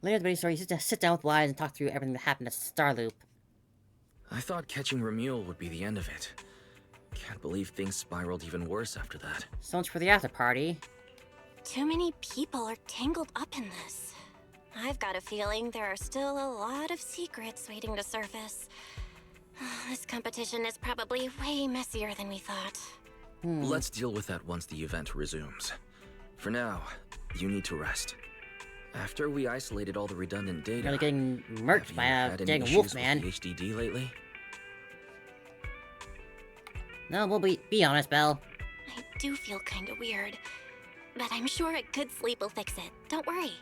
Later in the story, you just sit down with Wise and talk through everything that happened at Star Loop. I thought catching Remuel would be the end of it. Can't believe things spiraled even worse after that. So much for the after party. Too many people are tangled up in this. I've got a feeling there are still a lot of secrets waiting to surface. This competition is probably way messier than we thought. Let's deal with that once the event resumes. For now, you need to rest. After we isolated all the redundant data, Really getting murked by a dang wolfman. HDD lately? No, we'll be honest, Belle. I do feel kinda weird, but I'm sure a good sleep will fix it. Don't worry.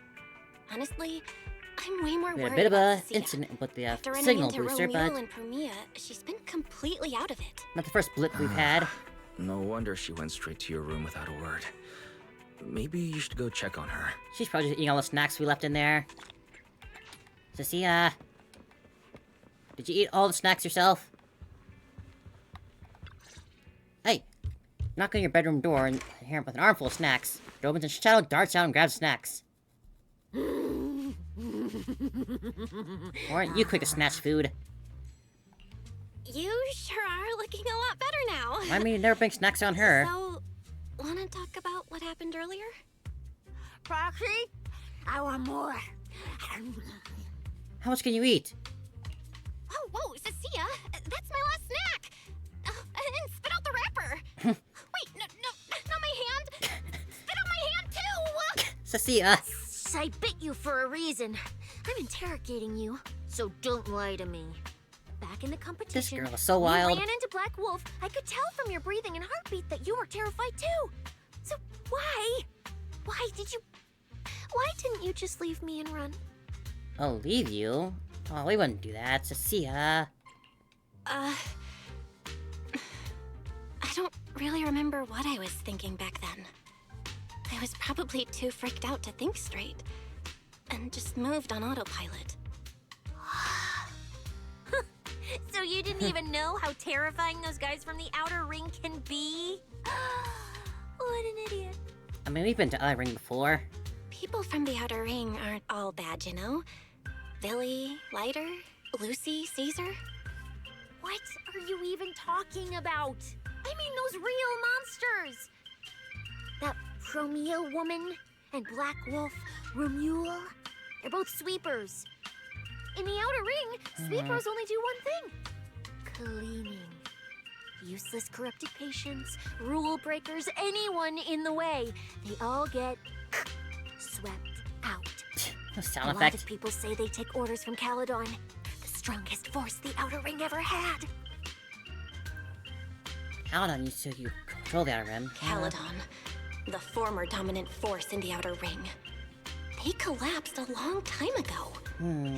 Honestly, I'm way more We worried had a bit of about a Cecilia. incident with the After running signal into booster, Romeo but and Promia, she's been completely out of it. not the first blip we've had. No wonder she went straight to your room without a word. Maybe you should go check on her. She's probably just eating all the snacks we left in there. Cecilia, did you eat all the snacks yourself? Hey, knock on your bedroom door and here with an armful of snacks. It opens and Shadow darts out and grabs snacks. Or you quick to snatch food. You sure are looking a lot better now. I mean, you never bring snacks on her. So, wanna talk about what happened earlier? Proxy, I want more. How much can you eat? Oh, whoa, Cecilia, that's my last snack. And spit out the wrapper. Wait, no, not my hand. Spit out my hand too. Cecilia. I bit you for a reason. I'm interrogating you, so don't lie to me. Back in the This competition, girl is so you wild. ran into Black Wolf. I could tell from your breathing and heartbeat that you were terrified too. So why didn't you just leave me and run? I'll leave you? Oh, we wouldn't do that, Cecilia. I don't really remember what I was thinking back then. I was probably too freaked out to think straight, and just moved on autopilot. So you didn't even know how terrifying those guys from the outer ring can be? What an idiot. I mean, we've been to other ring before. People from the Outer Ring aren't all bad, you know? Billy, Lighter, Lucy, Caesar. What are you even talking about? I mean those real monsters! That Promia woman and Black Wolf, Remuel, they're both sweepers. In the Outer Ring, sweepers only do one thing. Cleaning. Useless corrupted patients, rule breakers, anyone in the way. They all get swept out. The sound A lot effect. of people say they take orders from Caledon, the strongest force the Outer Ring ever had. Caledon used to control the outer rim. Caledon, the former dominant force in the Outer Ring. They collapsed a long time ago.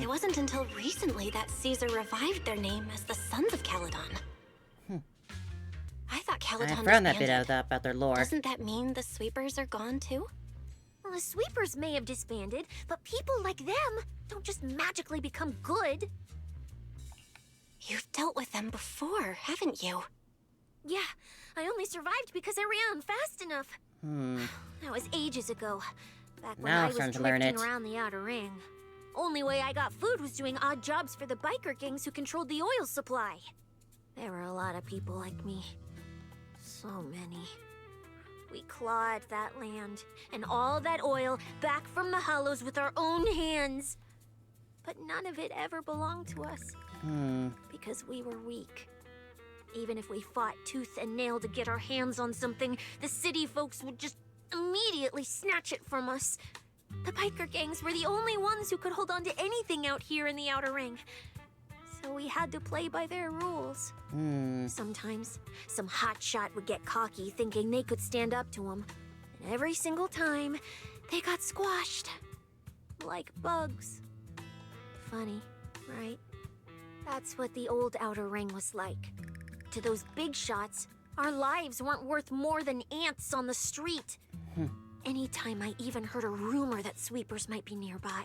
It wasn't until recently that Caesar revived their name as the Sons of Caledon. I thought Caledon I found that bit disbanded. out about their lore. Doesn't that mean the sweepers are gone too? Well, the sweepers may have disbanded, but people like them don't just magically become good. You've dealt with them before, haven't you? Yeah, I only survived because I ran fast enough. That was ages ago, back when Now I I'm was starting to drifting learn it. around the Outer Ring. Only way I got food was doing odd jobs for the biker gangs who controlled the oil supply. There were a lot of people like me. So many. We clawed that land and all that oil back from the hollows with our own hands. But none of it ever belonged to us. Because we were weak. Even if we fought tooth and nail to get our hands on something, the city folks would just immediately snatch it from us. The biker gangs were the only ones who could hold on to anything out here in the Outer Ring. So we had to play by their rules. Sometimes, some hotshot would get cocky thinking they could stand up to them. And every single time, they got squashed. Like bugs. Funny, right? That's what the old Outer Ring was like. To those big shots, our lives weren't worth more than ants on the street. Anytime I even heard a rumor that sweepers might be nearby,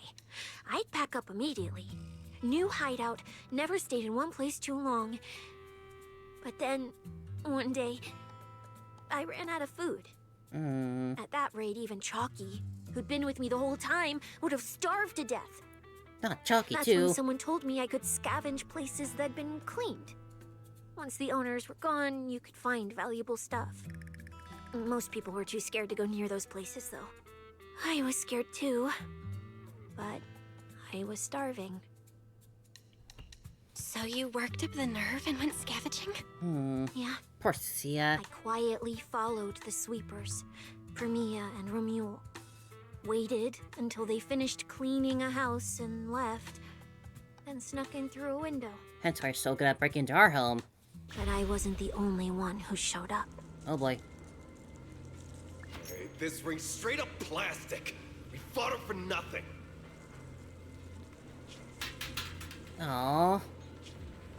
I'd pack up immediately. New hideout, never stayed in one place too long. But then, one day, I ran out of food. At that rate, even Chalky, who'd been with me the whole time, would have starved to death. Not Chalky, That's too. when someone told me I could scavenge places that'd been cleaned. Once the owners were gone, you could find valuable stuff. Most people were too scared to go near those places, though. I was scared too, but I was starving. So you worked up the nerve and went scavenging? Yeah, Poor Sia. I quietly followed the sweepers, Premia and Romuald. Waited until they finished cleaning a house and left, then snuck in through a window. Hence why you're so good at breaking into our home. But I wasn't the only one who showed up. Oh boy. Hey, this ring's straight up plastic. We fought her for nothing. Aww.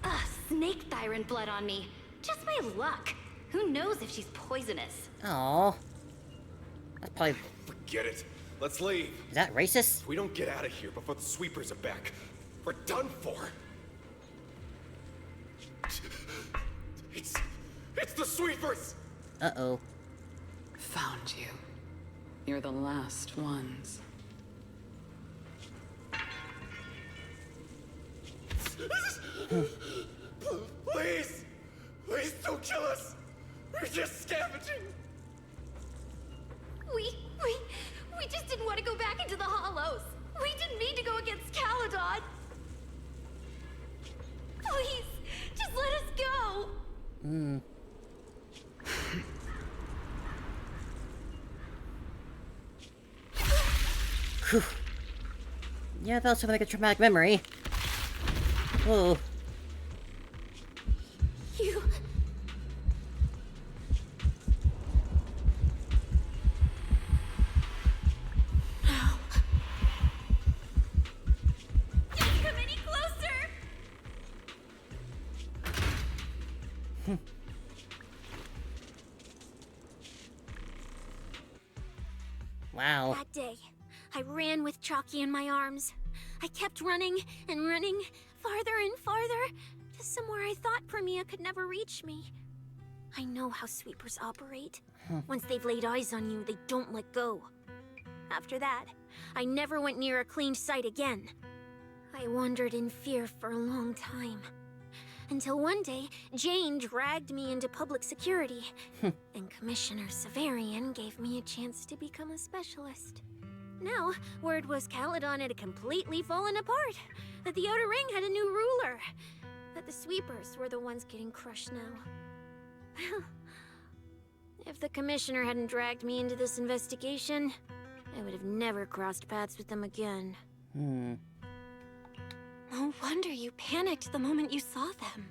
Ugh, snake thyron blood on me. Just my luck. Who knows if she's poisonous? Aww. That's probably... Forget it. Let's leave. Is that racist? If we don't get out of here before the sweepers are back, we're done for. It's the sweepers! Uh-oh. Found you. You're the last ones. Please! Please don't kill us! We're just scavenging! We just didn't want to go back into the hollows. We didn't mean to go against Caledon. Please, just let us go. Whew. Yeah, that was something like a traumatic memory. Whoa. You... Don't come any closer. Wow. That day, I ran with Chalky in my arms. I kept running and running, farther and farther, to somewhere I thought Premia could never reach me. I know how sweepers operate. Once they've laid eyes on you, they don't let go. After that, I never went near a cleaned site again. I wandered in fear for a long time. Until one day, Jane dragged me into public security, and Commissioner Severian gave me a chance to become a specialist. Now, word was Caledon had completely fallen apart, that the Outer Ring had a new ruler, that the sweepers were the ones getting crushed now. If the Commissioner hadn't dragged me into this investigation, I would have never crossed paths with them again. No wonder you panicked the moment you saw them.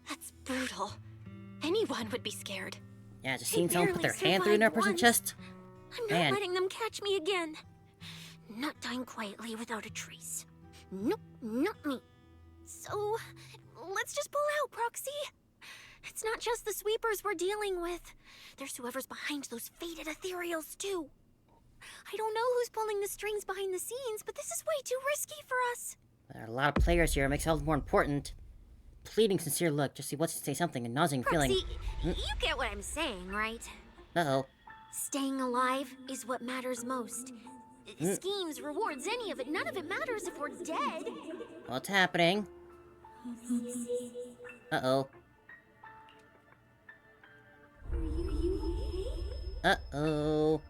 That's brutal. Anyone would be scared. Yeah, just They seeing someone put their barely hand through their survived person once. chest. I'm not Man. letting them catch me again. Not dying quietly without a trace. Nope, not me. So, let's just pull out, Proxy. It's not just the sweepers we're dealing with. There's whoever's behind those faded ethereals, too. I don't know who's pulling the strings behind the scenes, but this is way too risky for us. There are a lot of players here. It makes it all the more important. Pleading sincere look. Just he wants to say something. A nausing feeling. Proxy, you get what I'm saying, right? Uh-oh. Staying alive is what matters most. Schemes, rewards, any of it, none of it matters if we're dead. What's happening? Uh-oh. Uh-oh.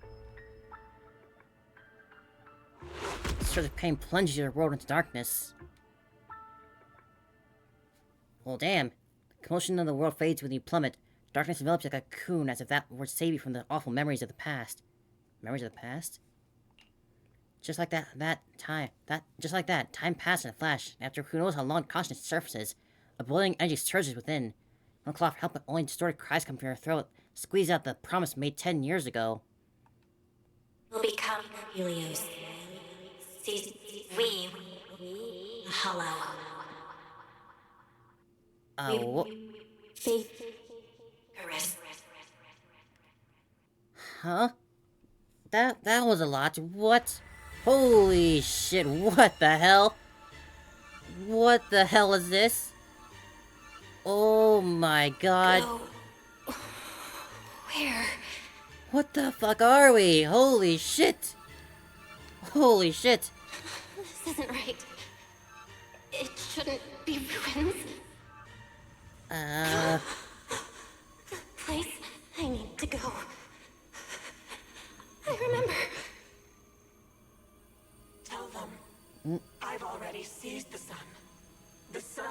Sort of pain plunges your world into darkness. Well, damn. The commotion of the world fades when you plummet. Darkness envelops like a cocoon, as if that were to save you from the awful memories of the past. Memories of the past? Just like that, time passed in a flash, and after who knows how long consciousness surfaces, a boiling energy surges within. One claw for help, but only distorted cries come from your throat, squeeze out the promise made 10 years ago. We'll become Helios. We hollow. Oh, Faith. Caress. huh? That was a lot. What? Holy shit, what the hell? What the hell is this? Oh my god. Where? What the fuck are we? Holy shit! Holy shit! This isn't right. It shouldn't be ruins. The place I need to go. I remember. Tell them I've already seized the sun. The sun.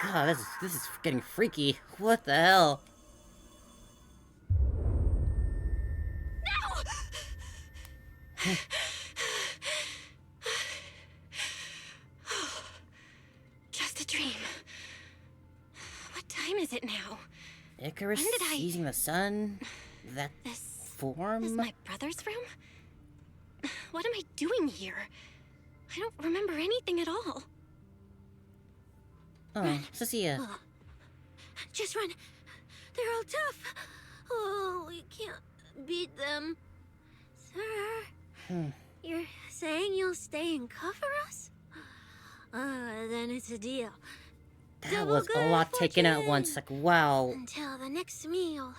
God, this is getting freaky. What the hell? No! Just a dream. What time is it now? Icarus When did I- seizing the sun? That This form? is my brother's room? What am I doing here? I don't remember anything at all. Oh, Cecilia. Just run. They're all tough. Oh, we can't beat them. Sir, you're saying you'll stay and cover us? Then it's a deal. That Double was a good lot taken at fortune. once. Like, wow. Until the next meal.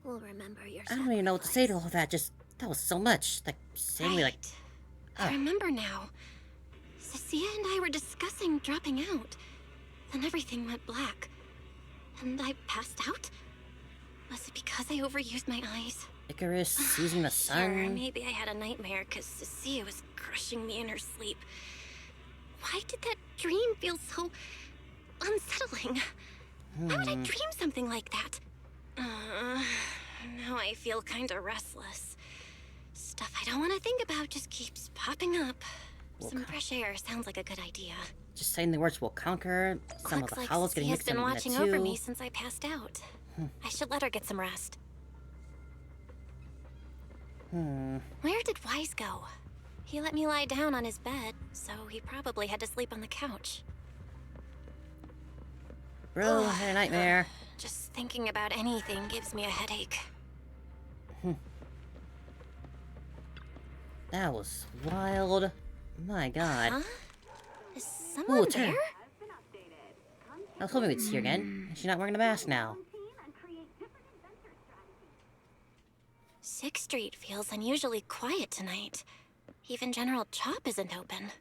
We'll remember your I don't even know what to say to all that. Just, that was so much. Like, saying me like, I remember now. Cecilia and I were discussing dropping out. Then everything went black. And I passed out? Was it because I overused my eyes? Icarus seizing the Sure, sun? maybe I had a nightmare because Cecilia was crushing me in her sleep. Why did that dream feel so unsettling? Why would I dream something like that? Now I feel kinda restless. Stuff I don't want to think about just keeps popping up. Some fresh air sounds like a good idea. Just saying the words will conquer. Some Looks of the like hollows getting Cecia's mixed been up in watching it over too. me since I passed out. I should let her get some rest. Where did Wise go? He let me lie down on his bed, so he probably had to sleep on the couch. Bro, I had a nightmare. Just thinking about anything gives me a headache. That was wild. My god. Huh? Is someone it's her. there? I was hoping we'd see her again. She's not wearing a mask now. 6th Street feels unusually quiet tonight. Even General Chop isn't open.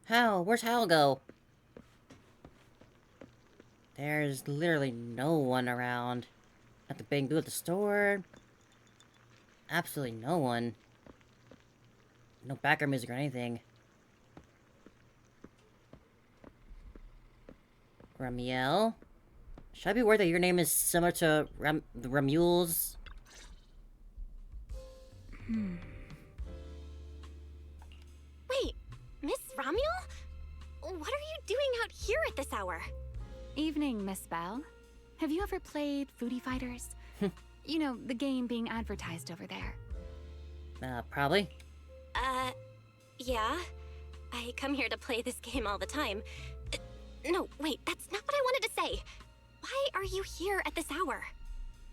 Hal, where's Hal go? There's literally no one around. At the Big Boo at the store. Absolutely no one. No background music or anything. Ramiel? Should I be worried that your name is similar to Ramuel's? Wait, Miss Romuel? What are you doing out here at this hour? Evening, Miss Bell. Have you ever played Foodie Fighters? You know, the game being advertised over there. Probably. Yeah. I come here to play this game all the time. No, wait, that's not what I wanted to say. Why are you here at this hour?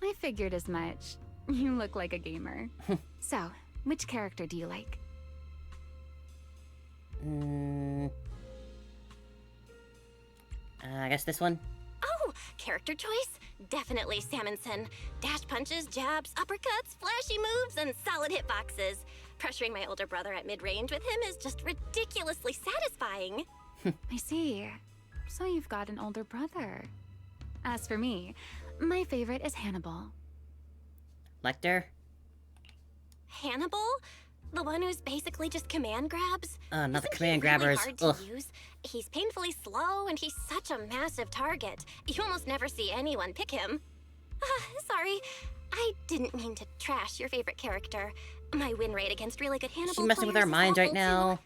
I figured as much. You look like a gamer. So, which character do you like? I guess this one? Oh, character choice? Definitely Salmonson. Dash punches, jabs, uppercuts, flashy moves, and solid hitboxes. Pressuring my older brother at mid-range with him is just ridiculously satisfying. I see. So you've got an older brother. As for me, my favorite is Hannibal. Lecter? Hannibal? The one who's basically just command grabs? Not the Isn't he command really grabbers. hard to Ugh. use? He's painfully slow, and he's such a massive target. You almost never see anyone pick him. Sorry. I didn't mean to trash your favorite character. My win rate against really good Hannibal She's messing with our players is minds right awful, now.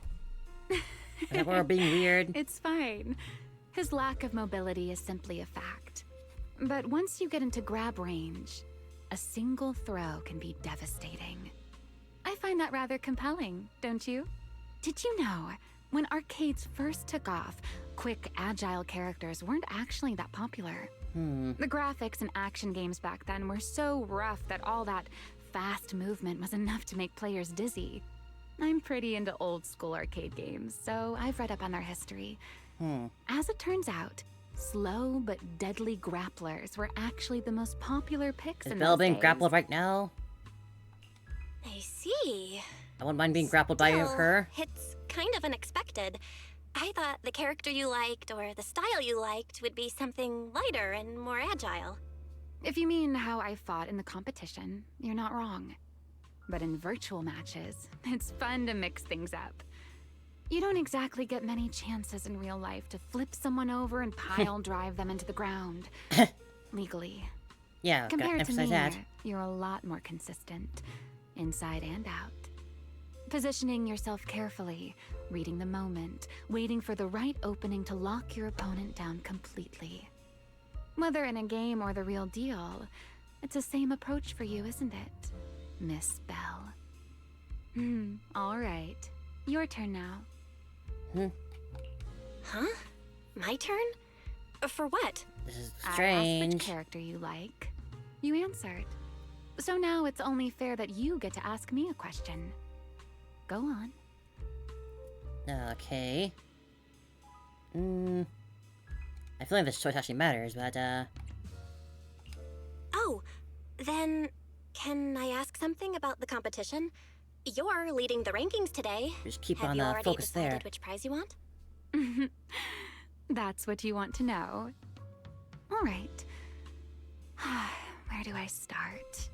too. I think we're being weird. It's fine. His lack of mobility is simply a fact. But once you get into grab range, a single throw can be devastating. I find that rather compelling, don't you? Did you know, when arcades first took off, quick, agile characters weren't actually that popular. The graphics in action games back then were so rough that all that fast movement was enough to make players dizzy. I'm pretty into old school arcade games, so I've read up on their history. As it turns out, slow but deadly grapplers were actually the most popular picks Is in Belle those being days. grappled right now? I see. I wouldn't mind being grappled by Still, her. It's kind of unexpected. I thought the character you liked or the style you liked would be something lighter and more agile. If you mean how I fought in the competition, you're not wrong. But in virtual matches, it's fun to mix things up. You don't exactly get many chances in real life to flip someone over and pile drive them into the ground. Legally. Yeah, gotta Compared to emphasize me, that. you're a lot more consistent, inside and out. Positioning yourself carefully, reading the moment, waiting for the right opening to lock your opponent down completely. Whether in a game or the real deal, it's the same approach for you, isn't it, Miss Bell? All right. Your turn now. Huh? My turn? For what? This is I asked strange. which character you like. You answered. So now it's only fair that you get to ask me a question. Go on. Okay. I feel like this choice actually matters, but Oh, then can I ask something about the competition? You're leading the rankings today. just keep Have on you already focus decided there. which prize you want? That's what you want to know. All right. Where do I start?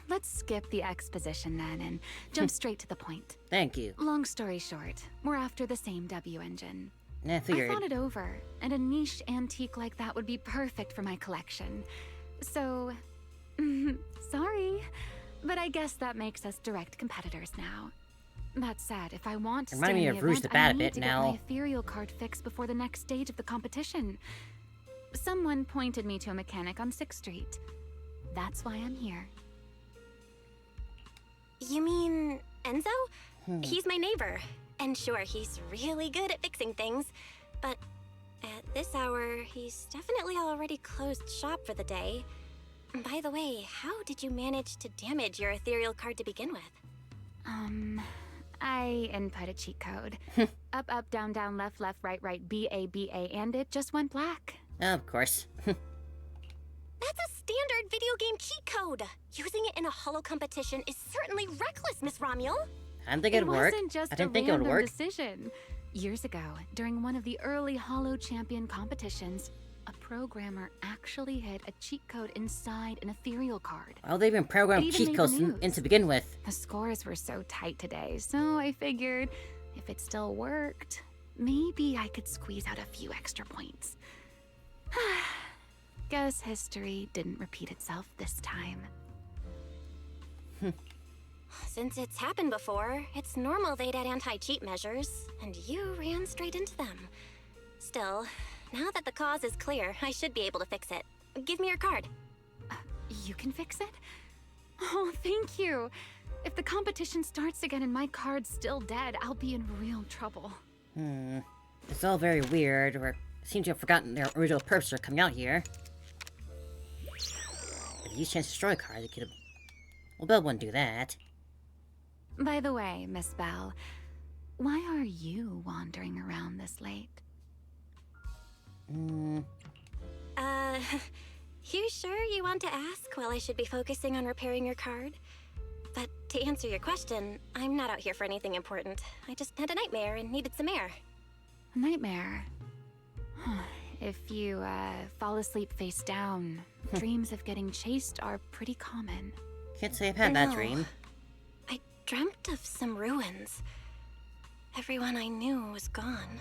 Let's skip the exposition then and jump straight to the point. Thank you. Long story short, we're after the same W engine. I I figured. thought it over, and a niche antique like that would be perfect for my collection. So, sorry, but I guess that makes us direct competitors now. That said, if I want to Reminded stay me in of the Rouge event, the Bat I a need bit to now. get my ethereal card fixed before the next stage of the competition. Someone pointed me to a mechanic on 6th Street. That's why I'm here. You mean Enzo? He's my neighbor. And sure, he's really good at fixing things. But at this hour, he's definitely already closed shop for the day. By the way, how did you manage to damage your ethereal card to begin with? I input a cheat code. Up, up, down, down, left, left, right, right, B, A, B, A, and it just went black. Of course. That's a standard video game cheat code. Using it in a holo competition is certainly reckless, Miss Romuel. I didn't think it'd work. Wasn't just I didn't a think it would random work. decision. Years ago, during one of the early Holo Champion competitions, a programmer actually hid a cheat code inside an ethereal card. Why would they even program It even cheat made codes the news. in to begin with? The scores were so tight today, so I figured if it still worked, maybe I could squeeze out a few extra points. Guess history didn't repeat itself this time. Since it's happened before, it's normal they'd add anti-cheat measures, and you ran straight into them. Still, now that the cause is clear, I should be able to fix it. Give me your card. You can fix it? Oh, thank you. If the competition starts again and my card's still dead, I'll be in real trouble. It's all very weird, or seem to have forgotten their original purpose for coming out here. If you use chance to destroy a card, they could have... Well, Belle wouldn't do that. By the way, Miss Bell, why are you wandering around this late? You sure you want to ask while I should be focusing on repairing your card? But to answer your question, I'm not out here for anything important. I just had a nightmare and needed some air. A nightmare? If you, fall asleep face down, dreams of getting chased are pretty common. Can't say I've had that No. dream. I dreamt of some ruins. Everyone I knew was gone.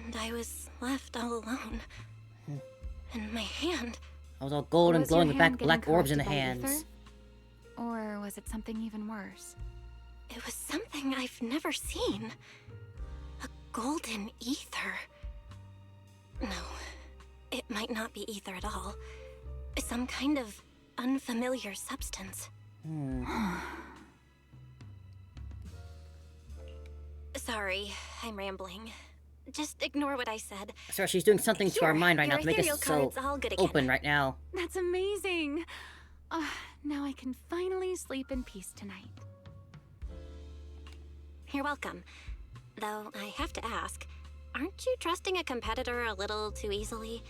And I was left all alone. And my hand... I was all gold and Was your glowing with hand getting black orbs in the corrupted by hands. ether? Or was it something even worse? It was something I've never seen. A golden ether. No, it might not be ether at all. Some kind of unfamiliar substance. Sorry, I'm rambling. Just ignore what I said. So she's doing something to our Here, mind right now your to make us ethereal so card's all good again. open right now. That's amazing! Now I can finally sleep in peace tonight. You're welcome. Though I have to ask, aren't you trusting a competitor a little too easily?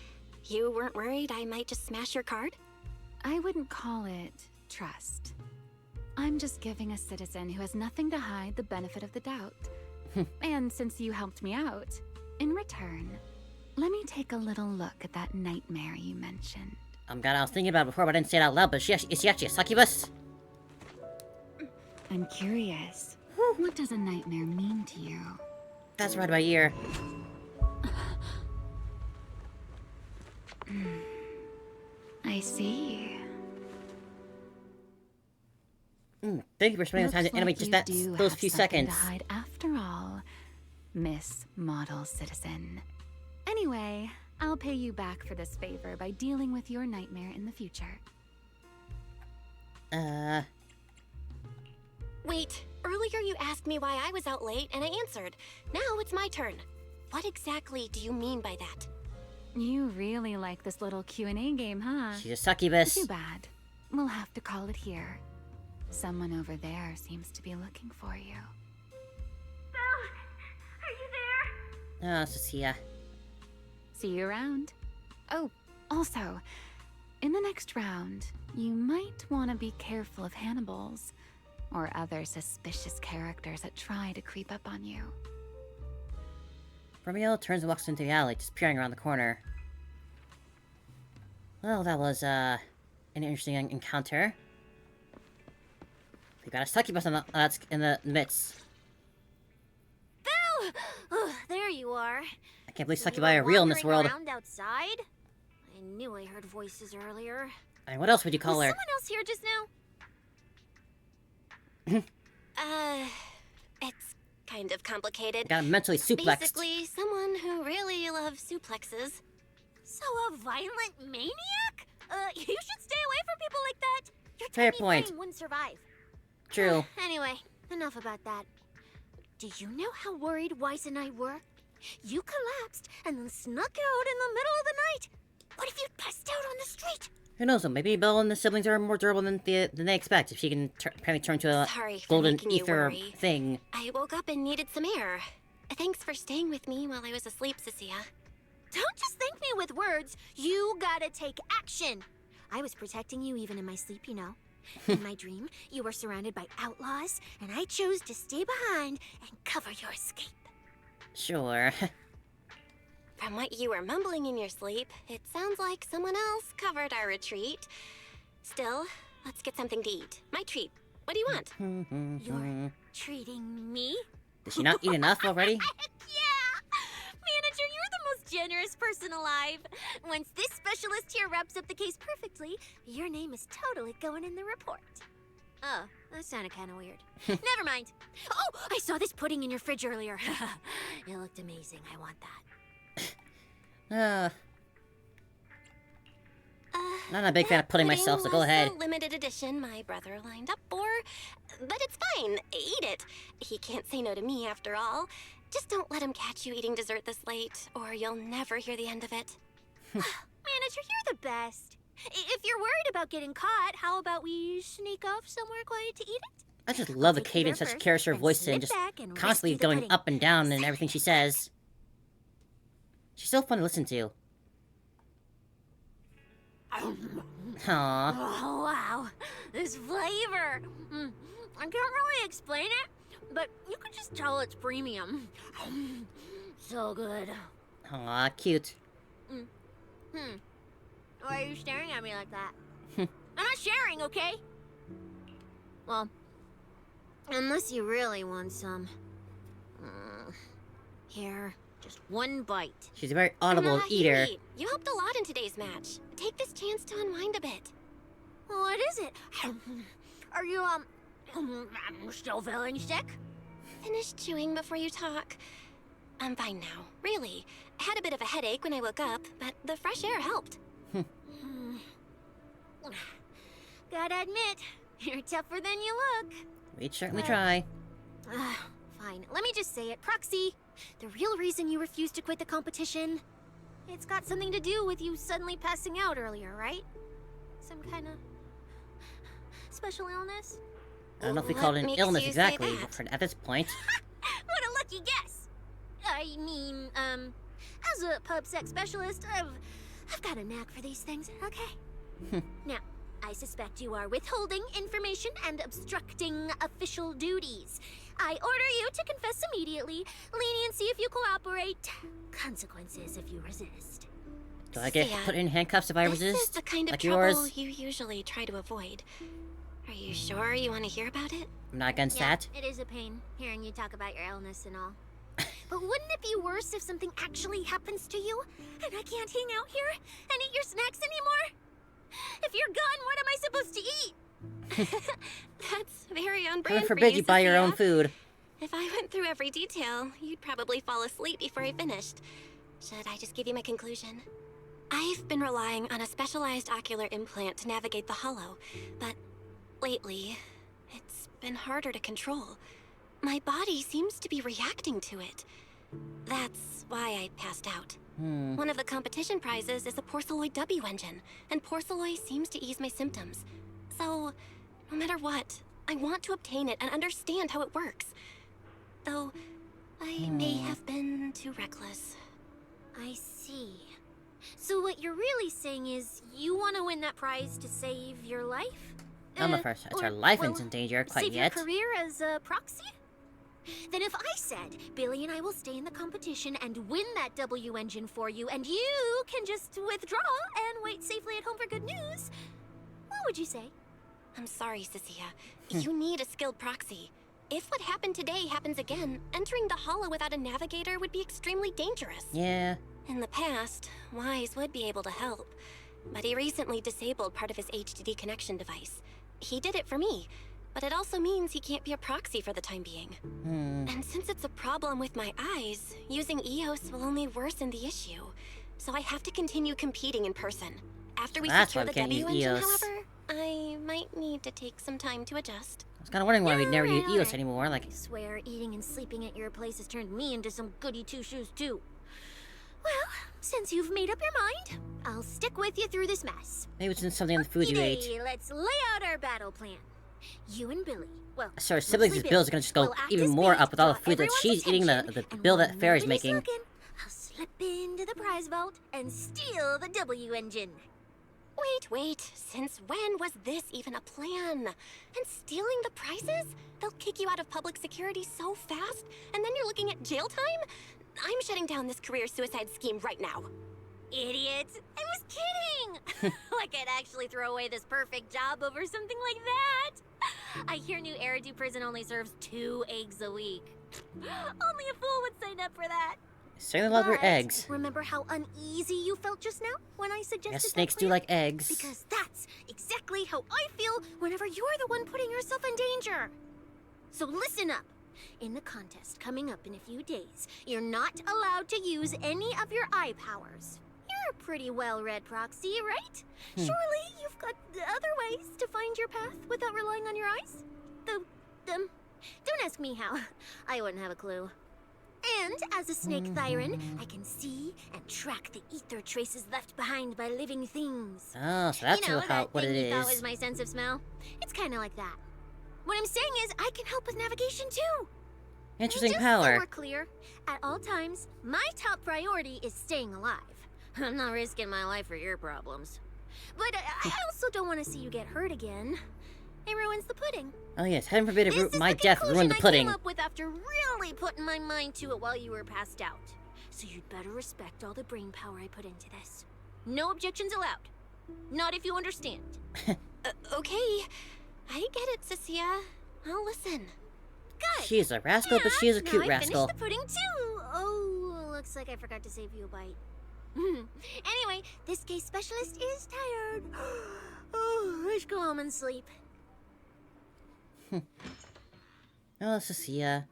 You weren't worried I might just smash your card? I wouldn't call it trust. I'm just giving a citizen who has nothing to hide the benefit of the doubt. And since you helped me out, in return, let me take a little look at that nightmare you mentioned. God, I was thinking about it before, but I didn't say it out loud, but is she actually a succubus? I'm curious. What does a nightmare mean to you? That's right by ear. I see. Thank you for spending the time to animate just those few seconds. To hide after all, Miss Model Citizen. Anyway, I'll pay you back for this favor by dealing with your nightmare in the future. Wait, earlier you asked me why I was out late, and I answered. Now it's my turn. What exactly do you mean by that? You really like this little Q&A game, huh? She's a succubus. Too bad. We'll have to call it here. Someone over there seems to be looking for you. Belle, are you there? Oh, Cecilia. See you around. Oh, also, in the next round, you might want to be careful of Hannibals or other suspicious characters that try to creep up on you. Romeo turns and walks into the alley, disappearing around the corner. Well, that was, an interesting encounter. We got a succubus in the midst. Belle! Oh, there you are. I can't believe So you succubi were are real in this world. wandering around outside? I knew I heard voices earlier. I mean, what else would you call Was her? someone else here just now? It's kind of complicated. Got him mentally suplexed. Basically, someone who really loves suplexes. So a violent maniac? You should stay away from people like that. Your Fair tiny point. brain wouldn't survive. True. Anyway, enough about that. Do you know how worried Weiss and I were? You collapsed and then snuck out in the middle of the night. What if you'd passed out on the street? Who knows? Maybe Belle and the siblings are more durable than they expect. If she can apparently turn to a Sorry for golden making you ether worry. thing. I woke up and needed some air. Thanks for staying with me while I was asleep, Cecilia. Don't just thank me with words. You gotta take action. I was protecting you even in my sleep, you know. In my dream, you were surrounded by outlaws, and I chose to stay behind and cover your escape. Sure. From what you were mumbling in your sleep, it sounds like someone else covered our retreat. Still, let's get something to eat. My treat. What do you want? You're treating me? Did she not eat enough already? Heck yeah! Manager, you're the most generous person alive. Once this specialist here wraps up the case perfectly, your name is totally going in the report. Oh, that sounded kind of weird. Never mind. Oh, I saw this pudding in your fridge earlier. It looked amazing. I want that. Not a big fan of pudding myself, so go ahead. A limited edition my brother lined up for, but it's fine. Eat it. He can't say no to me after all. Just don't let him catch you eating dessert this late, or you'll never hear the end of it. Manager, you're the best. If you're worried about getting caught, how about we sneak off somewhere quiet to eat it? I just love the Take you there cadence that she first, carries her then voice in, sit just back and constantly rescue the going pudding. up and down in everything she says. She's so fun to listen to. Aww. Oh, wow. This flavor. I can't really explain it, but you can just tell it's premium. So good. Aw, cute. Why are you staring at me like that? I'm not sharing, okay? Well, unless you really want some. Here, just one bite. She's a very audible eater. Eat. You helped a lot in today's match. Take this chance to unwind a bit. What is it? Are you, still feeling sick? Finish chewing before you talk. I'm fine now, really. I had a bit of a headache when I woke up, but the fresh air helped. Gotta admit, you're tougher than you look. We'd certainly try. Fine, let me just say it. Proxy, the real reason you refused to quit the competition, it's got something to do with you suddenly passing out earlier, right? Some kind of special illness? I don't know if we What call it an makes illness you say exactly that? at this point. What a lucky guess! I mean, as a pub sex specialist, I've got a knack for these things, okay? Now, I suspect you are withholding information and obstructing official duties. I order you to confess immediately. Leniency if you cooperate. Consequences if you resist. Do I get Yeah, put in handcuffs if I This is resist? the kind of Like trouble yours? you usually try to avoid. Are you sure you want to hear about it? I'm not against Yeah, that. it is a pain hearing you talk about your illness and all. But wouldn't it be worse if something actually happens to you and I can't hang out here and eat your snacks anymore? If you're gone, what am I supposed to eat? That's very on brand Heaven for forbid you buy your own Cecilia. food. If I went through every detail, you'd probably fall asleep before I finished. Should I just give you my conclusion? I've been relying on a specialized ocular implant to navigate the hollow, but lately, it's been harder to control. My body seems to be reacting to it. That's why I passed out. One of the competition prizes is the Porceloid W engine, and Porceloid seems to ease my symptoms. So, no matter what, I want to obtain it and understand how it works. Though, I may have been too reckless. I see. So what you're really saying is you want to win that prize to save your life? I'm not first. It's her life is in danger quite save yet. your career as a proxy? Then if I said Billy and I will stay in the competition and win that W engine for you, and you can just withdraw and wait safely at home for good news, what would you say? I'm sorry, Cecilia. You need a skilled proxy. If what happened today happens again, entering the hollow without a navigator would be extremely dangerous. Yeah. In the past, Wise would be able to help, but he recently disabled part of his HDD connection device. He did it for me, but it also means he can't be a proxy for the time being. And since it's a problem with my eyes, using EOS will only worsen the issue. So I have to continue competing in person. After we That's secure why the we can't W use engine, EOS. however, I might need to take some time to adjust. I was kind of wondering why we'd never use Alright, EOS anymore. Like, I swear eating and sleeping at your place has turned me into some goody two-shoes too. Well, since you've made up your mind, I'll stick with you through this mess. maybe it's in something in the food you ate. Okay, let's lay out our battle plan. You and Billy. Well, So our siblings' mostly bills are gonna just go will act even as more bait up with all to the food that draw she's eating, everyone's the attention, bill and that while Fairy's nobody's making. looking, I'll slip into the prize vault and steal the W engine. Wait. Since when was this even a plan? And stealing the prizes? They'll kick you out of public security so fast, and then you're looking at jail time? I'm shutting down this career suicide scheme right now. Idiot! I was kidding! Like I'd actually throw away this perfect job over something like that! I hear New Eridu Prison only serves 2 eggs a week. Only a fool would sign up for that. Certainly love her But eggs. remember how uneasy you felt just now when I suggested Yes, that snakes do plan? like eggs. Because that's exactly how I feel whenever you're the one putting yourself in danger. So listen up. In the contest coming up in a few days, you're not allowed to use any of your eye powers. You're a pretty well-read proxy, right? Surely you've got other ways to find your path without relying on your eyes? Don't ask me how. I wouldn't have a clue. And as a snake Thyran, I can see and track the ether traces left behind by living things. Oh, so that's you know, how that what thing it you thought is. was my sense of smell? It's kind of like that. What I'm saying is, I can help with navigation too. Interesting Just so power. we're clear, at all times, my top priority is staying alive. I'm not risking my life for your problems. But I also don't want to see you get hurt again. It ruins the pudding. Oh yes, heaven forbid This is my the death conclusion ruined the I pudding. came up with after really putting my mind to it while you were passed out. So you'd better respect all the brain power I put into this. No objections allowed. Not if you understand. Okay. I get it, Cecilia. I'll listen. Good. She's a rascal, but she is a now cute I rascal. finished the pudding too. Oh, looks like I forgot to save you a bite. Anyway, this case specialist is tired. Oh, let's go home and sleep. Oh, Cecilia.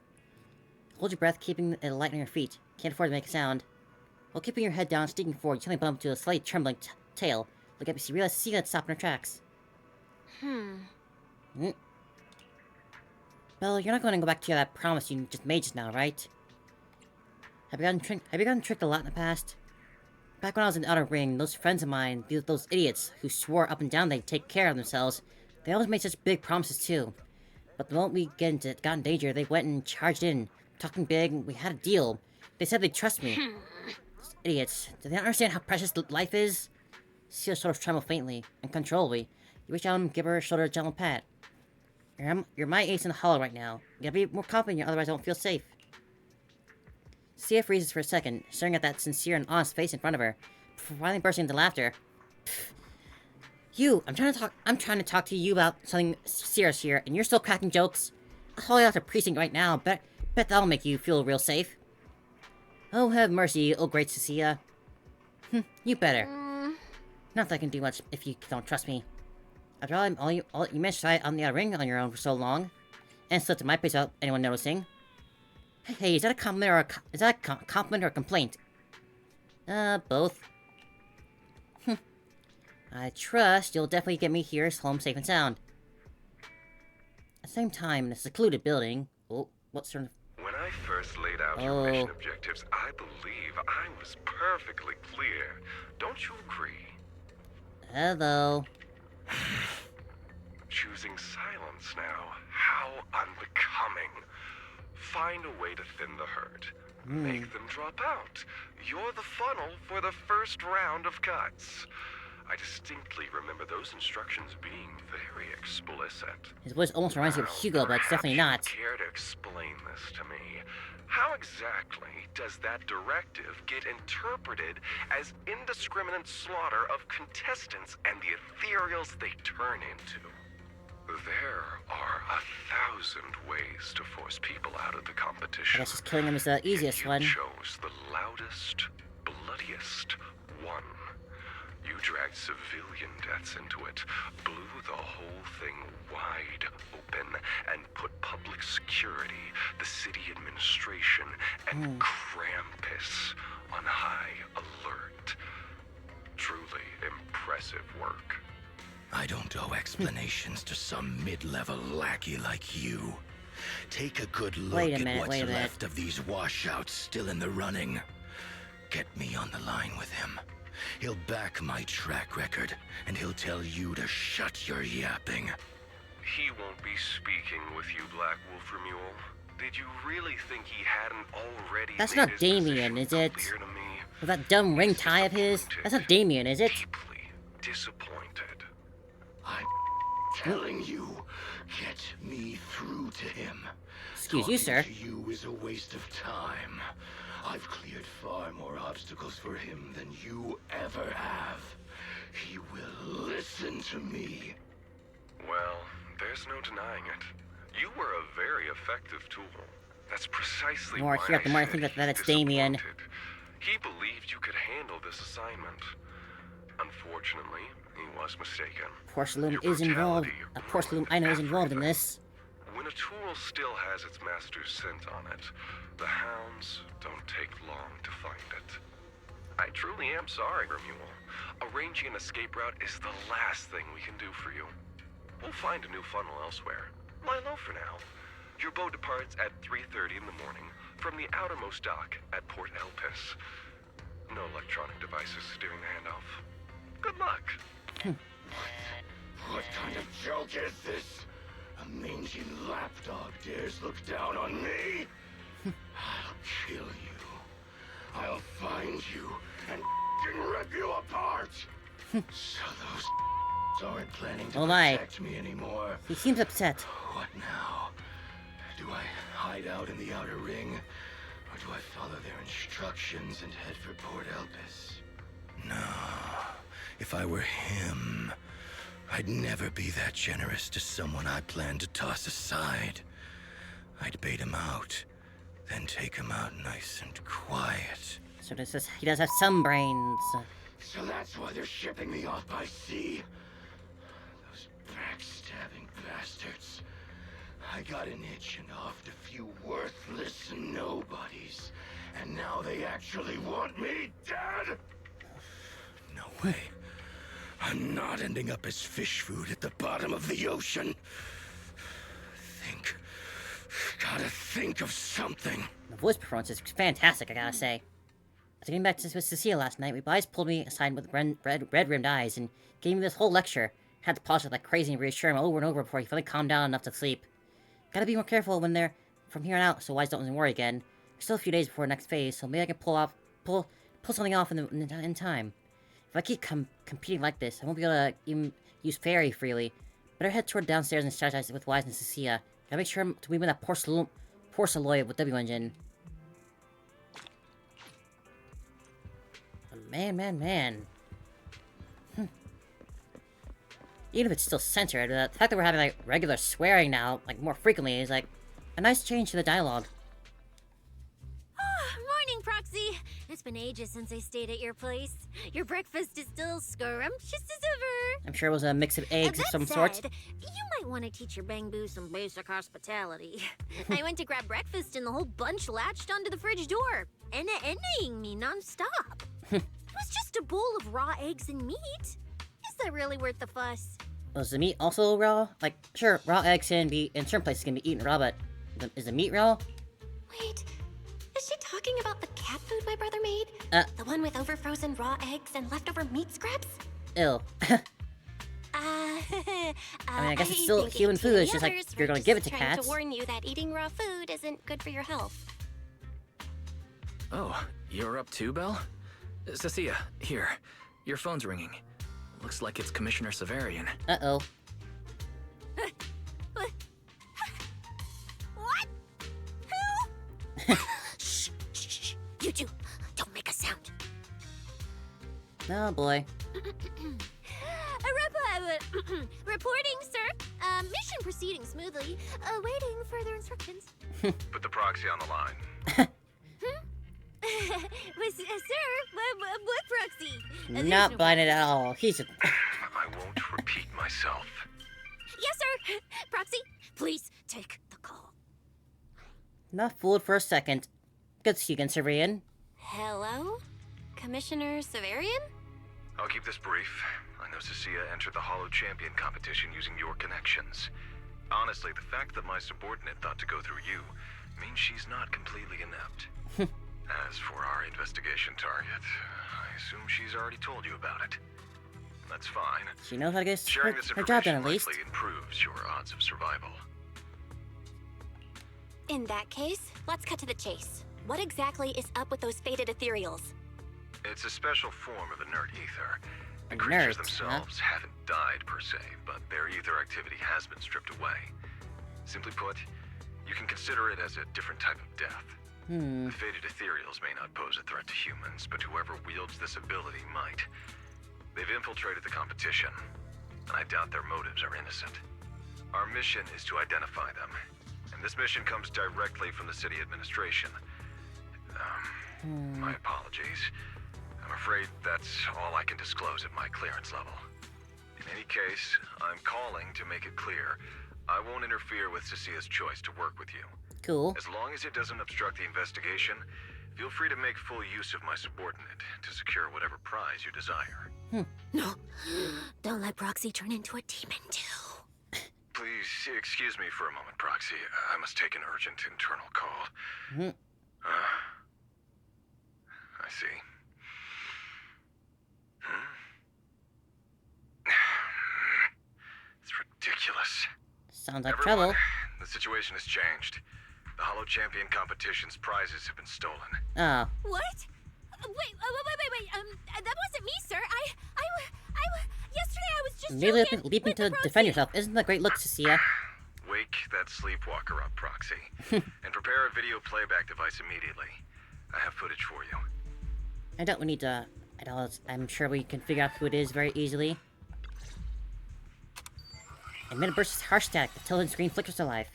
Hold your breath, keeping it light on your feet. Can't afford to make a sound. While keeping your head down, sneaking forward, you suddenly bump into a slightly trembling tail. Look up, you realize Cecilia had stopped in her tracks. Bella, you're not going to go back to that promise you just made just now, right? Have you gotten tricked a lot in the past? Back when I was in the Outer Ring, those friends of mine, those idiots who swore up and down they'd take care of themselves, they always made such big promises too. But the moment we got in danger, they went and charged in, talking big, and we had a deal. They said they'd trust me. Those idiots. Do they not understand how precious life is? Cecilia sort of trembled faintly, uncontrollably. You reach out and give her a shoulder gentle pat. You're my ace in the hollow right now. You gotta be more confident, otherwise I won't feel safe. Sia freezes for a second, staring at that sincere and honest face in front of her, before finally bursting into laughter. You, I'm trying to talk to you about something serious here, and you're still cracking jokes? I'll haul you out to precinct right now, bet that'll make you feel real safe. Oh, have mercy, oh great Sia. You better. Not that I can do much if you don't trust me. After all you managed to try on the outer ring on your own for so long, and slipped to my place without anyone noticing. Hey, is that a compliment or a complaint? Both. I trust you'll definitely get me here home safe and sound. At the same time, in a secluded building... Oh, what sort of... When I first laid out your mission objectives, I believe I was perfectly clear. Don't you agree? Hello. Choosing silence now. How unbecoming. Find a way to thin the herd. Make them drop out. You're the funnel for the first round of cuts. I distinctly remember those instructions being very explicit. His voice almost reminds me of Hugo, but it's definitely not. Care to explain this to me? How exactly does that directive get interpreted as indiscriminate slaughter of contestants and the ethereals they turn into? There are 1,000 ways to force people out of the competition. I guess just killing him is the easiest one. You chose the loudest, bloodiest one. You dragged civilian deaths into it, blew the whole thing wide open, and put public security, the city administration, and Krampus on high alert. Truly impressive work. I don't owe explanations to some mid-level lackey like you. Take a good look at what's left of these washouts still in the running. Get me on the line with him. He'll back my track record, and he'll tell you to shut your yapping. He won't be speaking with you, Black Wolf Mule. Did you really think he hadn't already? That's not Damien, is it? With that dumb ring tie of his? That's not Damien, is it? Deeply disappointed. I'm telling you, get me through to him. Excuse you, sir. Talking to you is a waste of time. I've cleared far more obstacles for him than you ever have. He will listen to me. Well, there's no denying it. You were a very effective tool. That's precisely why The more I think that it's Damien. He believed you could handle this assignment. Unfortunately, he was mistaken. Porcelain is involved. A porcelain I know is involved in this. When a tool still has its master's scent on it, the hounds don't take long to find it. I truly am sorry, Remuel. Arranging an escape route is the last thing we can do for you. We'll find a new funnel elsewhere. Lie low for now. Your boat departs at 3:30 in the morning from the outermost dock at Port Elpis. No electronic devices steering the handoff. Good luck. What kind of joke is this? A mangy lapdog dares look down on me? I'll kill you. I'll find you and rip you apart. So those aren't planning to protect me anymore. He seems upset. What now? Do I hide out in the outer ring? Or do I follow their instructions and head for Port Elpis? No. If I were him, I'd never be that generous to someone I planned to toss aside. I'd bait him out, then take him out nice and quiet. So he does have some brains. So that's why they're shipping me off by sea. Those backstabbing bastards. I got an itch and offed a few worthless nobodies. And now they actually want me dead? No way. I'm not ending up as fish food at the bottom of the ocean. Gotta think of something. The voice performance is fantastic, I gotta say. After getting back to Cecilia last night, my boys pulled me aside with red-rimmed eyes and gave me this whole lecture. Had to pause it like crazy and reassure him over and over before he finally calmed down enough to sleep. Gotta be more careful when they're from here on out, so Wise don't worry again. There's still a few days before next phase, so maybe I can pull something off in time. If I keep competing like this, I won't be able to even use fairy freely. Better head toward downstairs and strategize with Wise and Cecilia. Gotta make sure to win that Porceloid with W engine. Man. Even if it's still censored, the fact that we're having, like, regular swearing now, like, more frequently, is, like, a nice change to the dialogue. Morning, Proxy. It's been ages since I stayed at your place. Your breakfast is still scrumptious as ever. I'm sure it was a mix of eggs of some sort. You might want to teach your Bangbu some basic hospitality. I went to grab breakfast and the whole bunch latched onto the fridge door, envying me nonstop. It was just a bowl of raw eggs and meat. Is that really worth the fuss? Was the meat also raw? Like, sure, raw eggs can be, in certain places, can be eaten raw, but is the meat raw? Wait, is she talking about the cat food my brother made? The one with overfrozen raw eggs and leftover meat scraps? Ew. I mean, I guess it's still human food, it's just like, you're gonna give it to cats. To warn you that eating raw food isn't good for your health. Oh, you're up too, Belle? Cecilia, here. Your phone's ringing. Looks like it's Commissioner Slithering. Uh-oh. What? Who? Shh. You two, don't make a sound. Oh, boy. Reporting, sir. Mission proceeding smoothly. Awaiting further instructions. Put the proxy on the line. Sir, what proxy? Not blinded at all. He's a... I won't repeat myself. Yes, sir. Proxy, please take the call. Not fooled for a second. Good to see you again, Severian. Hello? Commissioner Severian? I'll keep this brief. I know Cecilia entered the Hollow Champion competition using your connections. Honestly, the fact that my subordinate thought to go through you means she's not completely inept. As for our investigation target, I assume she's already told you about it. That's fine. She knows how to get Sharing this her job done, at information least. likely improves your odds of survival. In that case, let's cut to the chase. What exactly is up with those faded ethereals? It's a special form of inert ether. The Inert, creatures themselves haven't died per se, but their ether activity has been stripped away. Simply put, you can consider it as a different type of death. The faded ethereals may not pose a threat to humans, but whoever wields this ability might. They've infiltrated the competition, and I doubt their motives are innocent. Our mission is to identify them, and this mission comes directly from the city administration. My apologies. I'm afraid that's all I can disclose at my clearance level. In any case, I'm calling to make it clear I won't interfere with Cecilia's choice to work with you. Cool. As long as it doesn't obstruct the investigation, feel free to make full use of my subordinate to secure whatever prize you desire. No, don't let Proxy turn into a demon, too. Please excuse me for a moment, Proxy. I must take an urgent internal call. I see. It's ridiculous. Sounds like Everyone, trouble. the situation has changed. The Hollow Champion competition's prizes have been stolen. Oh. What? Wait. That wasn't me, sir. Yesterday I was just Immediately joking leaping with the to Proxy. defend yourself. Isn't that a great look, Cecilia? Wake that sleepwalker up, Proxy. And prepare a video playback device immediately. I have footage for you. I don't need to... I'm sure we can figure out who it is very easily. A minute bursts harsh static. The television screen flickers to life.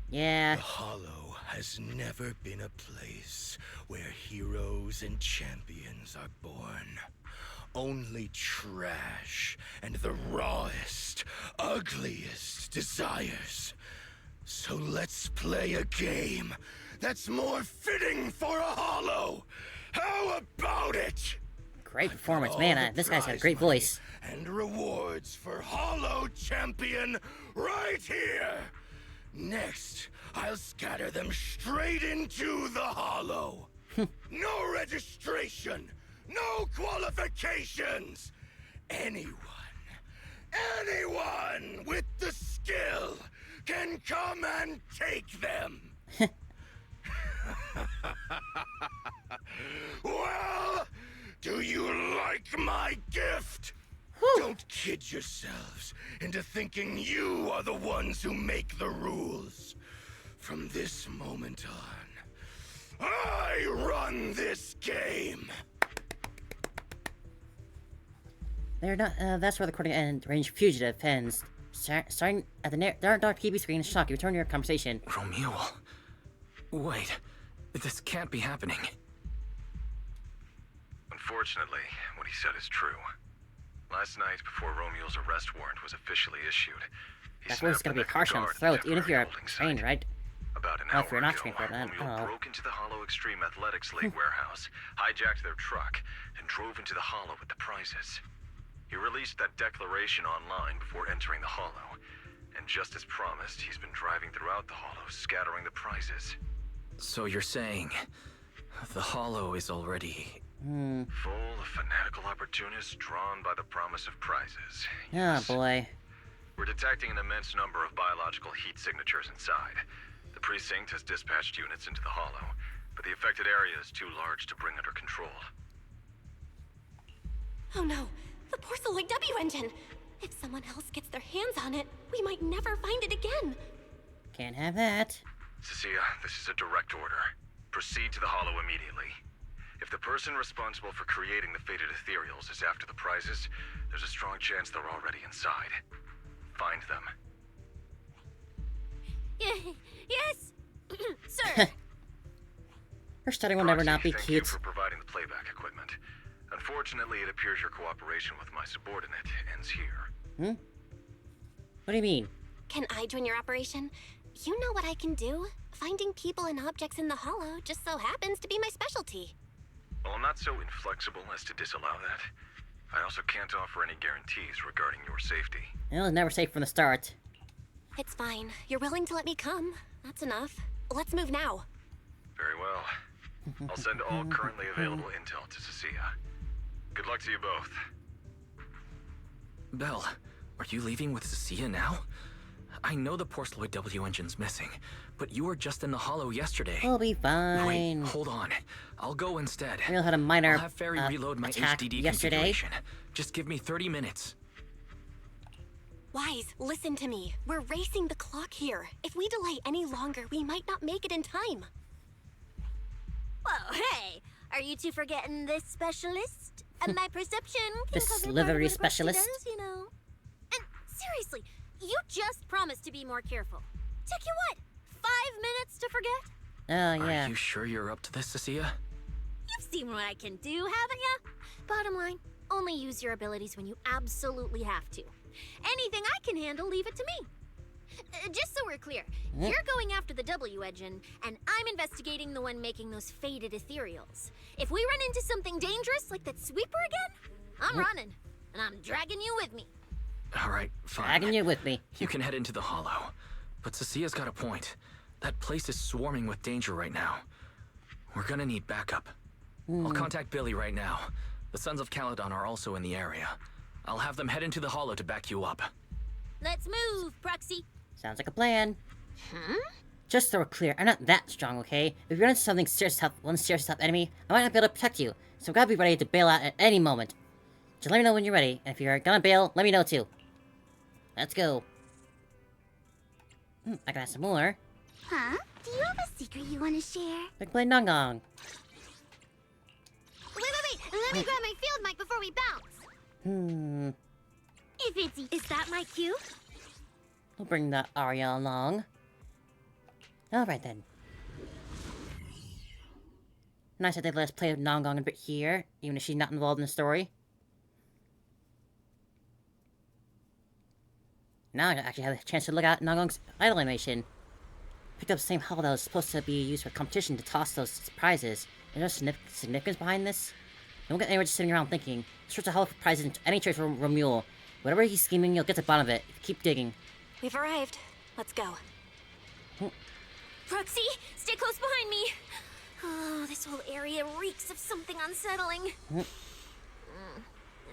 Yeah. The Hollow has never been a place where heroes and champions are born. Only trash and the rawest, ugliest desires. So let's play a game that's more fitting for a Hollow. How about it? Great I've got performance, all man. the This guy's got a prize great money voice. And rewards for Hollow Champion right here. Next, I'll scatter them straight into the Hollow. No registration, no qualifications. Anyone with the skill can come and take them. Well, do you like my gift? Don't kid yourselves into thinking you are the ones who make the rules. From this moment on, I run this game. They're not. That's where the recording ends. Range fugitive ends. Starting at the dark TV screen. Shock. You return to your conversation. Romuald. Wait. This can't be happening. Unfortunately, what he said is true. Last night, before Romuald's arrest warrant was officially issued, he That was gonna be harsh on the throat, even if you're trained, right? About an Oh, hour if you're not ago, trained for that, Romuald broke into the Hollow Extreme Athletics League warehouse, hijacked their truck, and drove into the Hollow with the prizes. He released that declaration online before entering the Hollow, and just as promised, he's been driving throughout the Hollow, scattering the prizes. So you're saying the Hollow is already... Full of fanatical opportunists drawn by the promise of prizes. Oh boy. We're detecting an immense number of biological heat signatures inside. The precinct has dispatched units into the Hollow, but the affected area is too large to bring under control. Oh no, the Porceloid W engine! If someone else gets their hands on it, we might never find it again. Can't have that. Cecilia, this is a direct order. Proceed to the Hollow immediately. If the person responsible for creating the fated ethereals is after the prizes, there's a strong chance they're already inside. Find them. Yes, sir. Her study will never not be Thank cute. you for providing the playback equipment. Unfortunately, it appears your cooperation with my subordinate ends here. What do you mean? Can I join your operation? You know what I can do. Finding people and objects in the Hollow just so happens to be my specialty. Well, I'm not so inflexible as to disallow that. I also can't offer any guarantees regarding your safety. It was never safe from the start. It's fine. You're willing to let me come. That's enough. Let's move now. Very well. I'll send all currently available intel to Cecilia. Good luck to you both. Belle, are you leaving with Cecilia now? I know the Porceloid W engine's missing, but you were just in the Hollow yesterday. We'll be fine. Wait, hold on. I'll go instead. We had a minor I'll have Ferry reload my attack HDD yesterday. configuration. Just give me 30 minutes. Wise, listen to me. We're racing the clock here. If we delay any longer, we might not make it in time. Whoa, hey! Are you two forgetting this specialist? And my perception can This cover part of slithery what she specialist? does, you know. And seriously, you just promised to be more careful. Took you what? 5 minutes to forget? Oh, yeah. Are you sure you're up to this, Cecilia? You've seen what I can do, haven't ya? Bottom line, only use your abilities when you absolutely have to. Anything I can handle, leave it to me. Just so we're clear, you're going after the W engine, and I'm investigating the one making those faded ethereals. If we run into something dangerous like that sweeper again, I'm running, and I'm dragging you with me. All right, fine. Dragging you with me. You can head into the Hollow. But Cecilia's got a point. That place is swarming with danger right now. We're gonna need backup. I'll contact Billy right now. The Sons of Caledon are also in the area. I'll have them head into the Hollow to back you up. Let's move, Proxy. Sounds like a plan. Just so we're clear, I'm not that strong, okay? If you run into something serious tough, one serious tough enemy, I might not be able to protect you, so we gotta be ready to bail out at any moment. Just let me know when you're ready, and if you're gonna bail, let me know too. Let's go. I got some more. Huh? Do you have a secret you want to share? We can play Nong Gong. Wait! Let me grab my field mic before we bounce. If it's... Is that my cue? We'll bring the Arya along. Alright then. Nice that they let us play with Nong Gong a bit here, even if she's not involved in the story. Now I actually have a chance to look at Nong Gong's idle animation. Picked up the same hull that was supposed to be used for competition to toss those prizes. Is there significance behind this? Don't get anywhere just sitting around thinking. Search the hull for prizes in any trade for Romuald. Whatever he's scheming, you'll get to the bottom of it. Keep digging. We've arrived. Let's go. Proxy, stay close behind me. Oh, this whole area reeks of something unsettling. It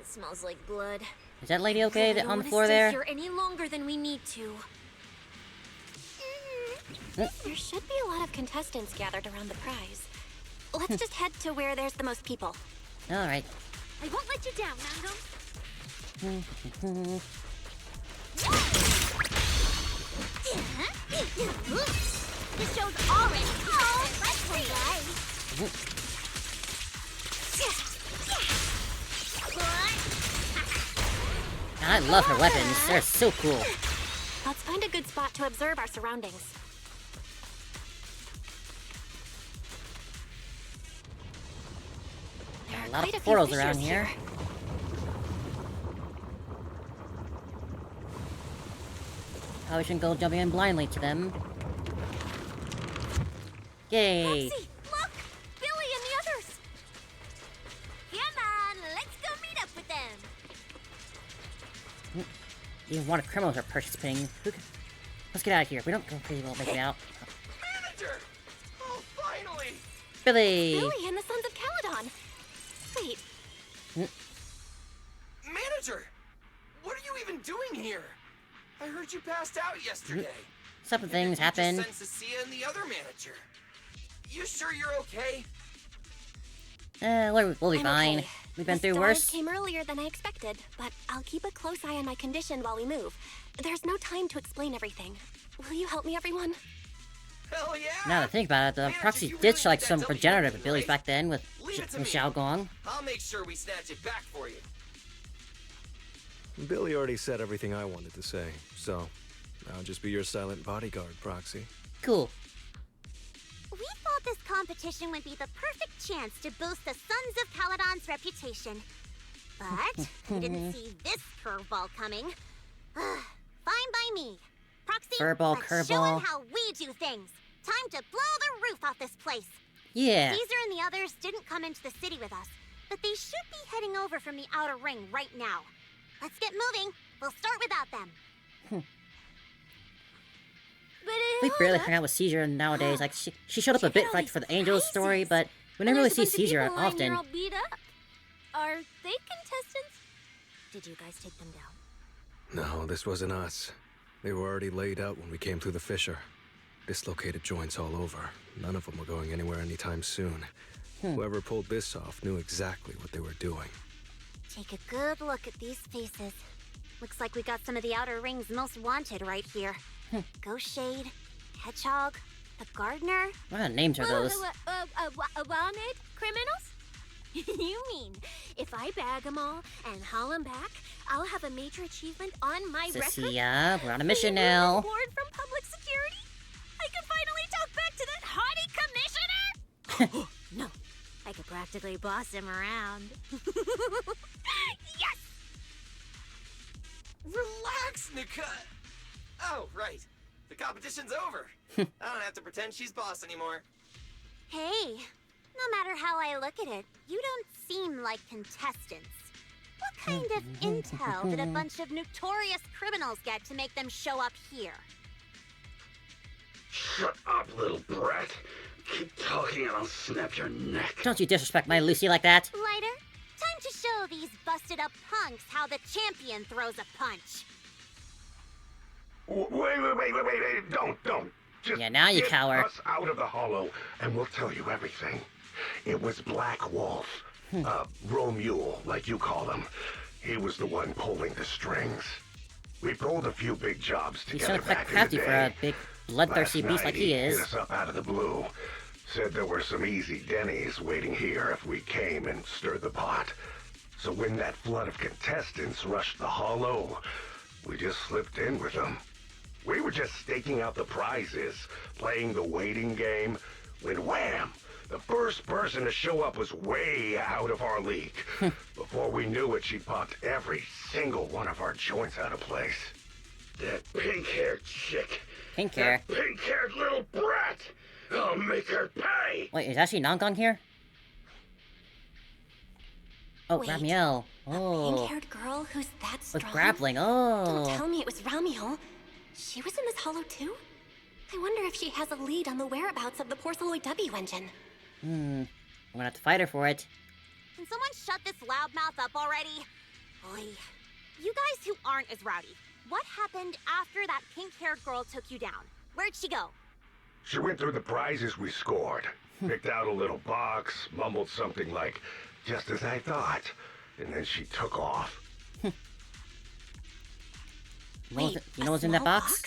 smells like blood. Is that lady okay I don't on the wanna floor stay there? here any longer than we need to. There should be a lot of contestants gathered around the prize. Let's just head to where there's the most people. Alright. I won't let you down, Mango. This show's already let's play. I love her weapons. They're so cool. Let's find a good spot to observe our surroundings. There are A lot quite of a few portals fissures around here. Probably shouldn't go jumping in blindly to them. Yay! Roxy, look! Billy and the others! Come on, let's go meet up with them. Even one of the criminals are participating. Let's get out of here. We don't go crazy, we'll make it out. Manager! Oh, finally! Billy! Billy and the Sons of Caledon. Wait, Manager! What are you even doing here? I heard you passed out yesterday. Some things happen. You just sent Cecilia and the other manager. You sure you're okay? We'll be I'm fine. okay. We've been The through stars worse. came earlier than I expected, but I'll keep a close eye on my condition while we move. There's no time to explain everything. Will you help me, everyone? Hell yeah! Now that I think about it, the Manager, proxy you did really show like need some that regenerative W, abilities right? back then with Leave it to with me. Xiao Gong. I'll make sure we snatch it back for you. Billy already said everything I wanted to say, so I'll just be your silent bodyguard, Proxy. Cool. We thought this competition would be the perfect chance to boost the Sons of Caledon's reputation. But we didn't see this curveball coming. Fine by me. Proxy, Furball, let's show 'em curveball. how we do things. Time to blow the roof off this place. Yeah. Caesar and the others didn't come into the city with us, but they should be heading over from the outer ring right now. Let's get moving. We'll start without them. We barely hang out with Caesar nowadays. Like she showed up a bit like for the Angels story, but we never really see Caesar often. All beat up. Are they contestants? Did you guys take them down? No, this wasn't us. They were already laid out when we came through the fissure. Dislocated joints all over. None of them were going anywhere anytime soon. Whoever pulled this off knew exactly what they were doing. Take a good look at these faces. Looks like we got some of the outer ring's most wanted right here. Ghost Shade, Hedgehog, the Gardener. What kind of names are those? Wanted criminals? You mean, if I bag them all and haul them back, I'll have a major achievement on my record? Cecilia, we're on a mission Will you now. Reward from public security? I could finally talk back to that haughty commissioner! No, I could practically boss him around. Yes! Relax, Nika. Oh, right. The competition's over. I don't have to pretend she's boss anymore. Hey, no matter how I look at it, you don't seem like contestants. What kind of intel did a bunch of notorious criminals get to make them show up here? Shut up, little brat. Keep talking and I'll snap your neck. Don't you disrespect my Lucy like that. Lighter, time to show these busted up punks how the champion throws a punch. Wait, don't. Just Yeah, now you get cower. us out of the hollow, and we'll tell you everything. It was Black Wolf, Romule, like you call him. He was the one pulling the strings. We pulled a few big jobs He's together trying to play back in the crafty for a day. big bloodthirsty Last beast like night, he hit is. us up out of the blue. Said there were some easy Denny's waiting here if we came and stirred the pot. So when that flood of contestants rushed the hollow, we just slipped in with them. We were just staking out the prizes, playing the waiting game, when wham! The first person to show up was way out of our league. Before we knew it, she popped every single one of our joints out of place. That pink-haired chick. Pink hair. That pink-haired little brat. I'll make her pay. Wait, is actually Nongong here? Oh, Wait, Ramiel. Oh. Pink-haired girl who's that strong? With grappling. Don't Oh. tell me it was Ramiel. She was in this hollow too? I wonder if she has a lead on the whereabouts of the Porceloid W engine. I'm gonna have to fight her for it. Can someone shut this loudmouth up already? Boy, you guys who aren't as rowdy, what happened after that pink-haired girl took you down? Where'd she go? She went through the prizes we scored, picked out a little box, mumbled something like, "just as I thought," and then she took off. Wait, you know what's in that small box?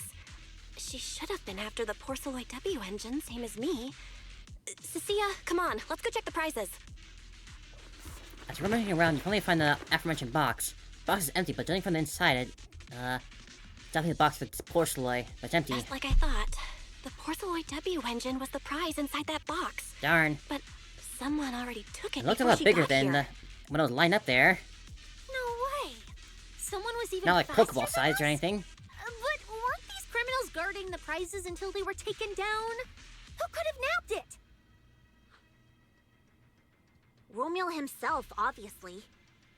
She should have been after the Porceloid W engine, same as me. Cecilia, come on, let's go check the prizes. As you're rummaging around, you finally find the aforementioned box. The box is empty, but judging from the inside, definitely the box with Porceloid, but it's empty. Just like I thought. The Porceloid W engine was the prize inside that box. Darn. But someone already took it. It looked a before lot she bigger got than here. when I was lined up there. No way. Someone was even Not like faster Pokeball than size us? or anything. But weren't these criminals guarding the prizes until they were taken down? Who could have nabbed it? Romeo himself, obviously.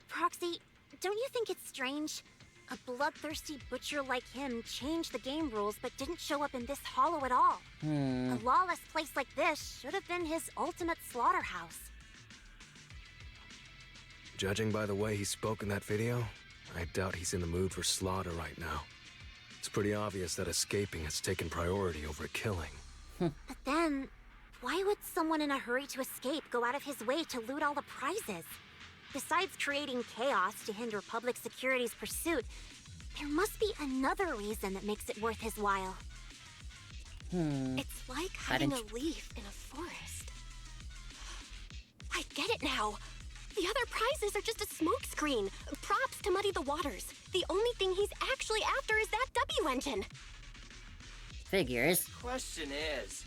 Proxy, don't you think it's strange? A bloodthirsty butcher like him changed the game rules but didn't show up in this hollow at all. A lawless place like this should have been his ultimate slaughterhouse. Judging by the way he spoke in that video, I doubt he's in the mood for slaughter right now. It's pretty obvious that escaping has taken priority over killing. But then, why would someone in a hurry to escape go out of his way to loot all the prizes? Besides creating chaos to hinder public security's pursuit, there must be another reason that makes it worth his while. It's like hiding a leaf in a forest. I get it now. The other prizes are just a smokescreen, props to muddy the waters. The only thing he's actually after is that W engine. Figures. Question is,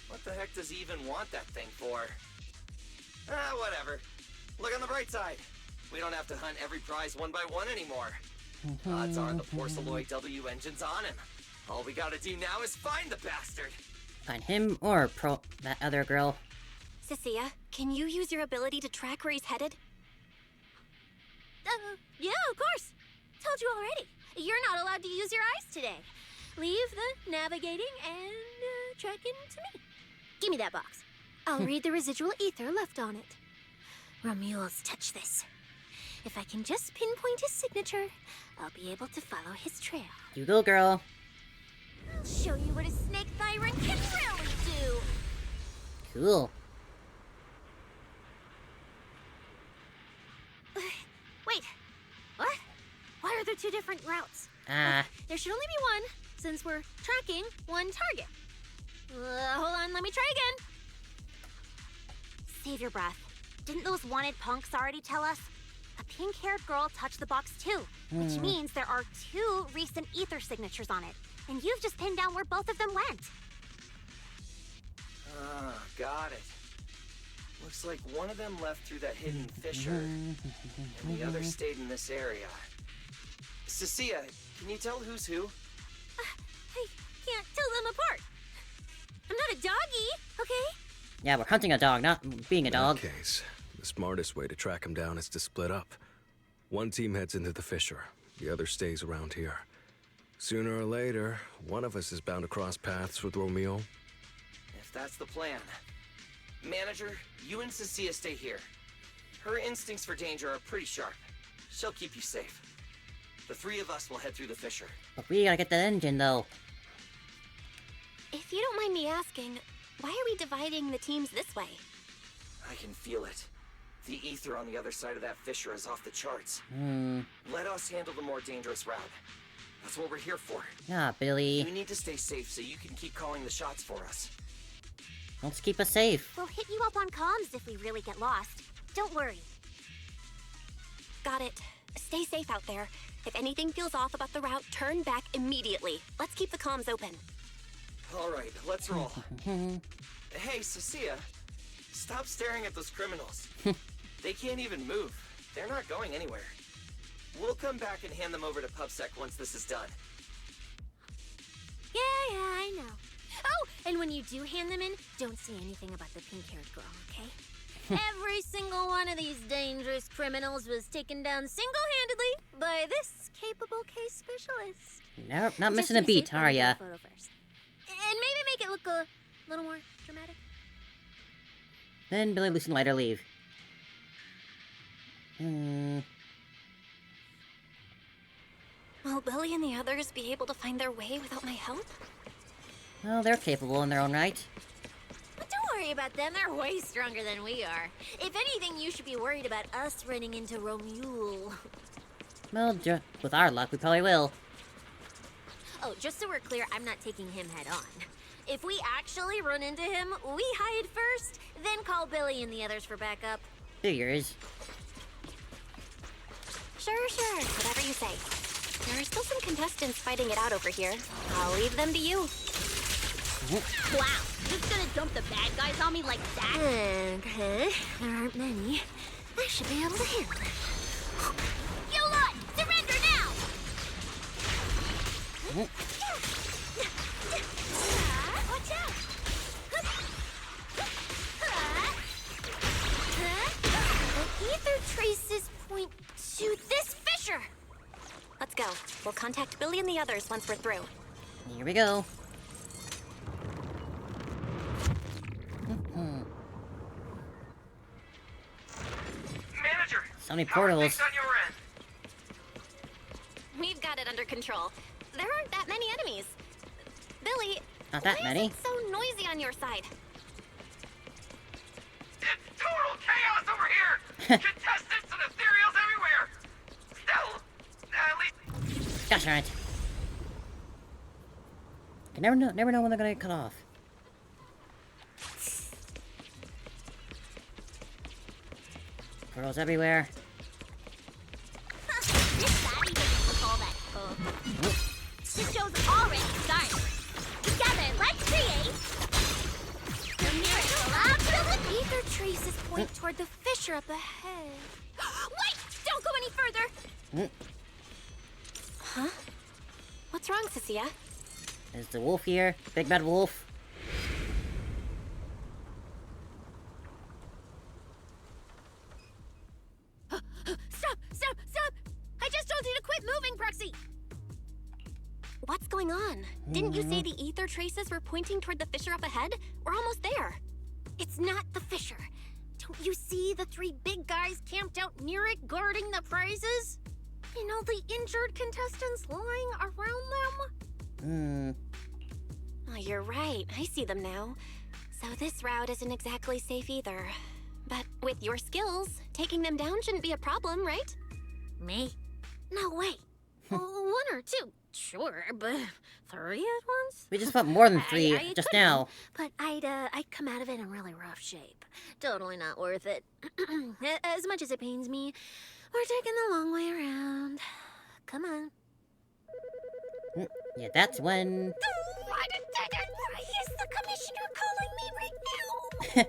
what the heck does he even want that thing for? Whatever. Look on the bright side. We don't have to hunt every prize one by one anymore. Odds are the Porceloid W engine's on him. All we gotta do now is find the bastard. Find him or that other girl. Cecilia, can you use your ability to track where he's headed? Yeah, of course. Told you already. You're not allowed to use your eyes today. Leave the navigating and tracking to me. Give me that box. I'll read the residual ether left on it. Romuald's touch this. If I can just pinpoint his signature, I'll be able to follow his trail. You go, girl. I'll show you what a snake tyrant can really do. Cool. Wait, what? Why are there two different routes? There should only be one, since we're tracking one target. Hold on, let me try again. Save your breath. Didn't those wanted punks already tell us? A pink-haired girl touched the box too, which means there are two recent ether signatures on it. And you've just pinned down where both of them went. Got it. Looks like one of them left through that hidden fissure, and the other stayed in this area. Cecilia, can you tell who's who? I can't tell them apart. I'm not a doggy, okay? Yeah, we're hunting a dog, not being a dog. In that case, the smartest way to track him down is to split up. One team heads into the fissure, the other stays around here. Sooner or later, one of us is bound to cross paths with Romeo. If that's the plan. Manager, you and Cecilia stay here. Her instincts for danger are pretty sharp. She'll keep you safe. The three of us will head through the fissure. But we gotta get that engine, though. If you don't mind me asking, why are we dividing the teams this way? I can feel it. The ether on the other side of that fissure is off the charts. Let us handle the more dangerous route. That's what we're here for. Yeah, Billy. You need to stay safe so you can keep calling the shots for us. Let's keep us safe. We'll hit you up on comms if we really get lost. Don't worry. Got it. Stay safe out there. If anything feels off about the route, turn back immediately. Let's keep the comms open. All right, let's roll. Hey, Cecilia, stop staring at those criminals. They can't even move. They're not going anywhere. We'll come back and hand them over to PubSec once this is done. Yeah, I know. Oh, and when you do hand them in, don't say anything about the pink-haired girl, okay? Every single one of these dangerous criminals was taken down single-handedly by this capable case specialist. Never, not missing a beat, are ya? Photo first. And maybe make it look a little more dramatic. Then Billy, Lucy, and Lighter leave. Will Billy and the others be able to find their way without my help? Well, they're capable in their own right. But don't worry about them, they're way stronger than we are. If anything, you should be worried about us running into Romule. Well, with our luck, we probably will. Oh, just so we're clear, I'm not taking him head on. If we actually run into him, we hide first, then call Billy and the others for backup. Figures. Sure, whatever you say. There are still some contestants fighting it out over here. I'll leave them to you. Wow, just gonna dump the bad guys on me like that? Okay, there aren't many. I should be able to handle it. You lot, surrender now! Watch out! The ether traces point to this fissure! Let's go. We'll contact Billy and the others once we're through. Here we go. Manager! So many how are portals. things on your end? We've got it under control. There aren't that many enemies. Billy, Not that why many. is it so noisy on your side? It's total chaos over here! Contestants and ethereals everywhere! Still, at least... Gosh darn it. You never know when they're gonna get cut off. Portals everywhere. This body doesn't look all that cool. This show's already started. Together, let's create the miracle of the ether traces point toward the fissure up ahead. Wait! Don't go any further! Huh? What's wrong, Cecilia? Is the wolf here? Big bad wolf. Stop! I just told you to quit moving, Proxy! What's going on? Didn't you say the ether traces were pointing toward the fissure up ahead? We're almost there. It's not the fissure. Don't you see the three big guys camped out near it guarding the prizes? And all the injured contestants lying around them? Oh, you're right. I see them now. So this route isn't exactly safe either. But with your skills, taking them down shouldn't be a problem, right? Me? No way. One or two, sure, but three at once? We just fought more than three I just couldn't, now. But I'd come out of it in really rough shape. Totally not worth it. As much as it pains me, we're taking the long way around. Come on. Yeah, that's when. Why is the commissioner calling me right now?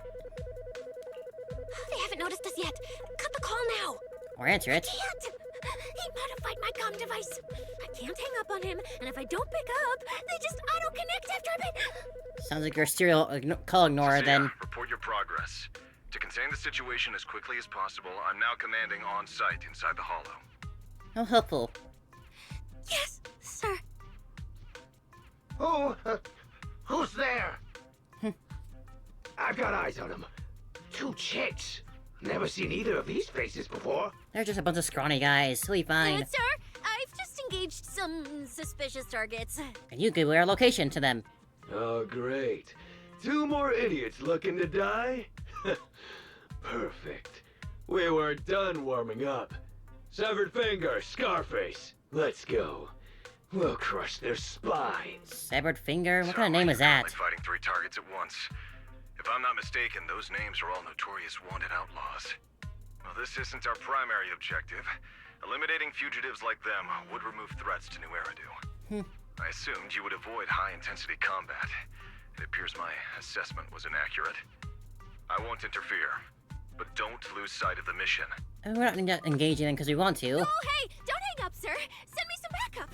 They haven't noticed us yet. Cut the call now. Or answer it. Can't. He modified my comm device. I can't hang up on him, and if I don't pick up, they just auto-connect after a bit. Sounds like you're a serial call ignorer then. Report your progress. To contain the situation as quickly as possible, I'm now commanding on site inside the hollow. How helpful. Yes, sir. Who's there? I've got eyes on them. Two chicks. Never seen either of these faces before. They're just a bunch of scrawny guys. We'll be fine. Sir, I've just engaged some suspicious targets. And you give our location to them. Oh, great. Two more idiots looking to die? Perfect. We were done warming up. Severed finger, Scarface. Let's go. We'll crush their spines. Severed finger? What kind of name is that? Fighting three targets at once. If I'm not mistaken, those names are all notorious wanted outlaws. Well, this isn't our primary objective. Eliminating fugitives like them would remove threats to New Eridu. I assumed you would avoid high-intensity combat. It appears my assessment was inaccurate. I won't interfere, but don't lose sight of the mission. And we're not engaging them because we want to. Oh, hey, don't hang up, sir. Send me some backup.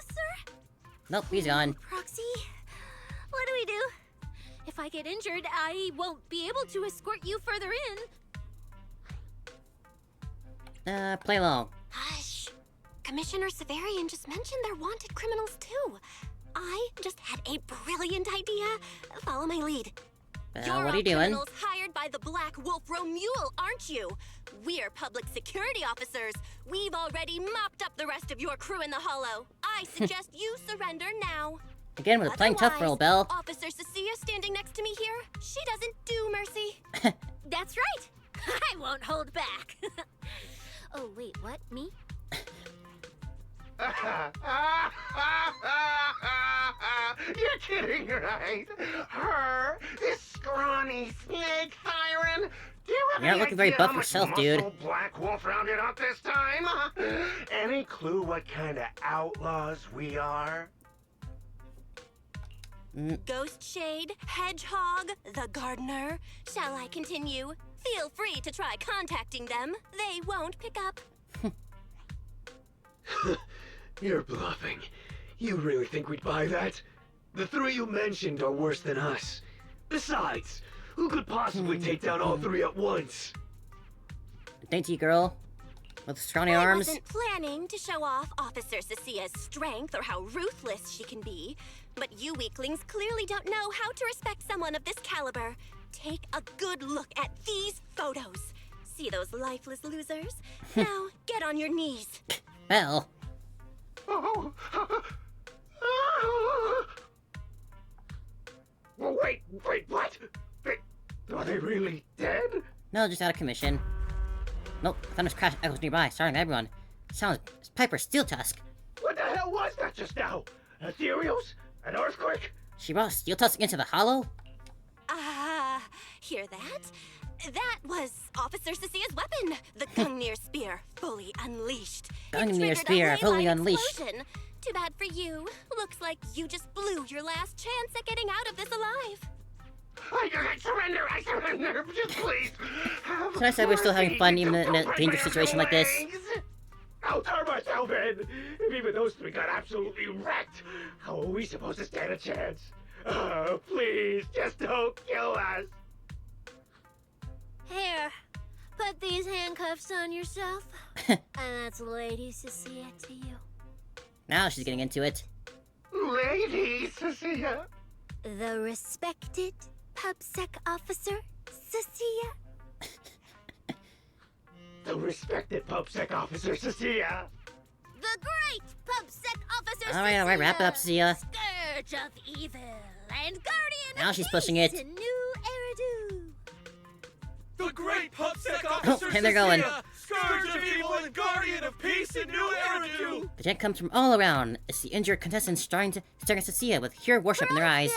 Sir? Nope, he's gone. Proxy, what do we do? If I get injured, I won't be able to escort you further in. Play along. Hush. Commissioner Severian just mentioned they're wanted criminals too. I just had a brilliant idea. Follow my lead. You're What are all you doing? criminals hired by the Black Wolf Romule, aren't you? We're public security officers. We've already mopped up the rest of your crew in the hollow. I suggest you surrender now. Again, we're playing tough role, Belle. Officer Cecilia standing next to me here, she doesn't do mercy. That's right. I won't hold back. Oh, wait, what? Me? You're kidding, right? Her? This scrawny snake siren? Do you have You're not any looking very idea buff how much yourself, dude. muscle Black Wolf rounded up this time? Any clue what kind of outlaws we are? Ghost Shade, Hedgehog, the Gardener. Shall I continue? Feel free to try contacting them. They won't pick up. You're bluffing. You really think we'd buy that? The three you mentioned are worse than us. Besides, who could possibly take down all three at once? Dainty girl with scrawny I arms. wasn't planning to show off Officer Cecia's strength or how ruthless she can be, but you weaklings clearly don't know how to respect someone of this caliber. Take a good look at these photos. See those lifeless losers? Now, get on your knees. Well, Oh. Well, wait, what? Are they really dead? no, just out of commission. Nope, thunder's crash echoes nearby, starting everyone. Sounds Piper Steel Tusk. What the hell was that just now? Ethereals? An earthquake? She brought Steel Tusk into the hollow? Hear that? That was Officer Cecia's weapon, the Gungnir Spear, fully unleashed. It Gungnir triggered a Spear, fully ley-line unleashed. explosion. Too bad for you. Looks like you just blew your last chance at getting out of this alive. I surrender, just please. So I said we're still having fun even in a dangerous situation like this. I'll turn myself in. If even those three got absolutely wrecked, how are we supposed to stand a chance? Please, just don't kill us. Here, put these handcuffs on yourself. And that's Lady Cecilia to you. Now she's getting into it. Lady Cecilia. The respected PubSec officer, Cecilia. The respected PubSec officer, Cecilia. The great PubSec officer, Alright, wrap it up, Cecilia. Scourge of evil and guardian Now of she's pushing peace it. in New Eridu. The great PubSec Oh, officer and they're going. Scourge of evil and guardian of peace in New Eridu! The chant comes from all around. It's the injured contestants staring at Cecilia with pure worship in their eyes.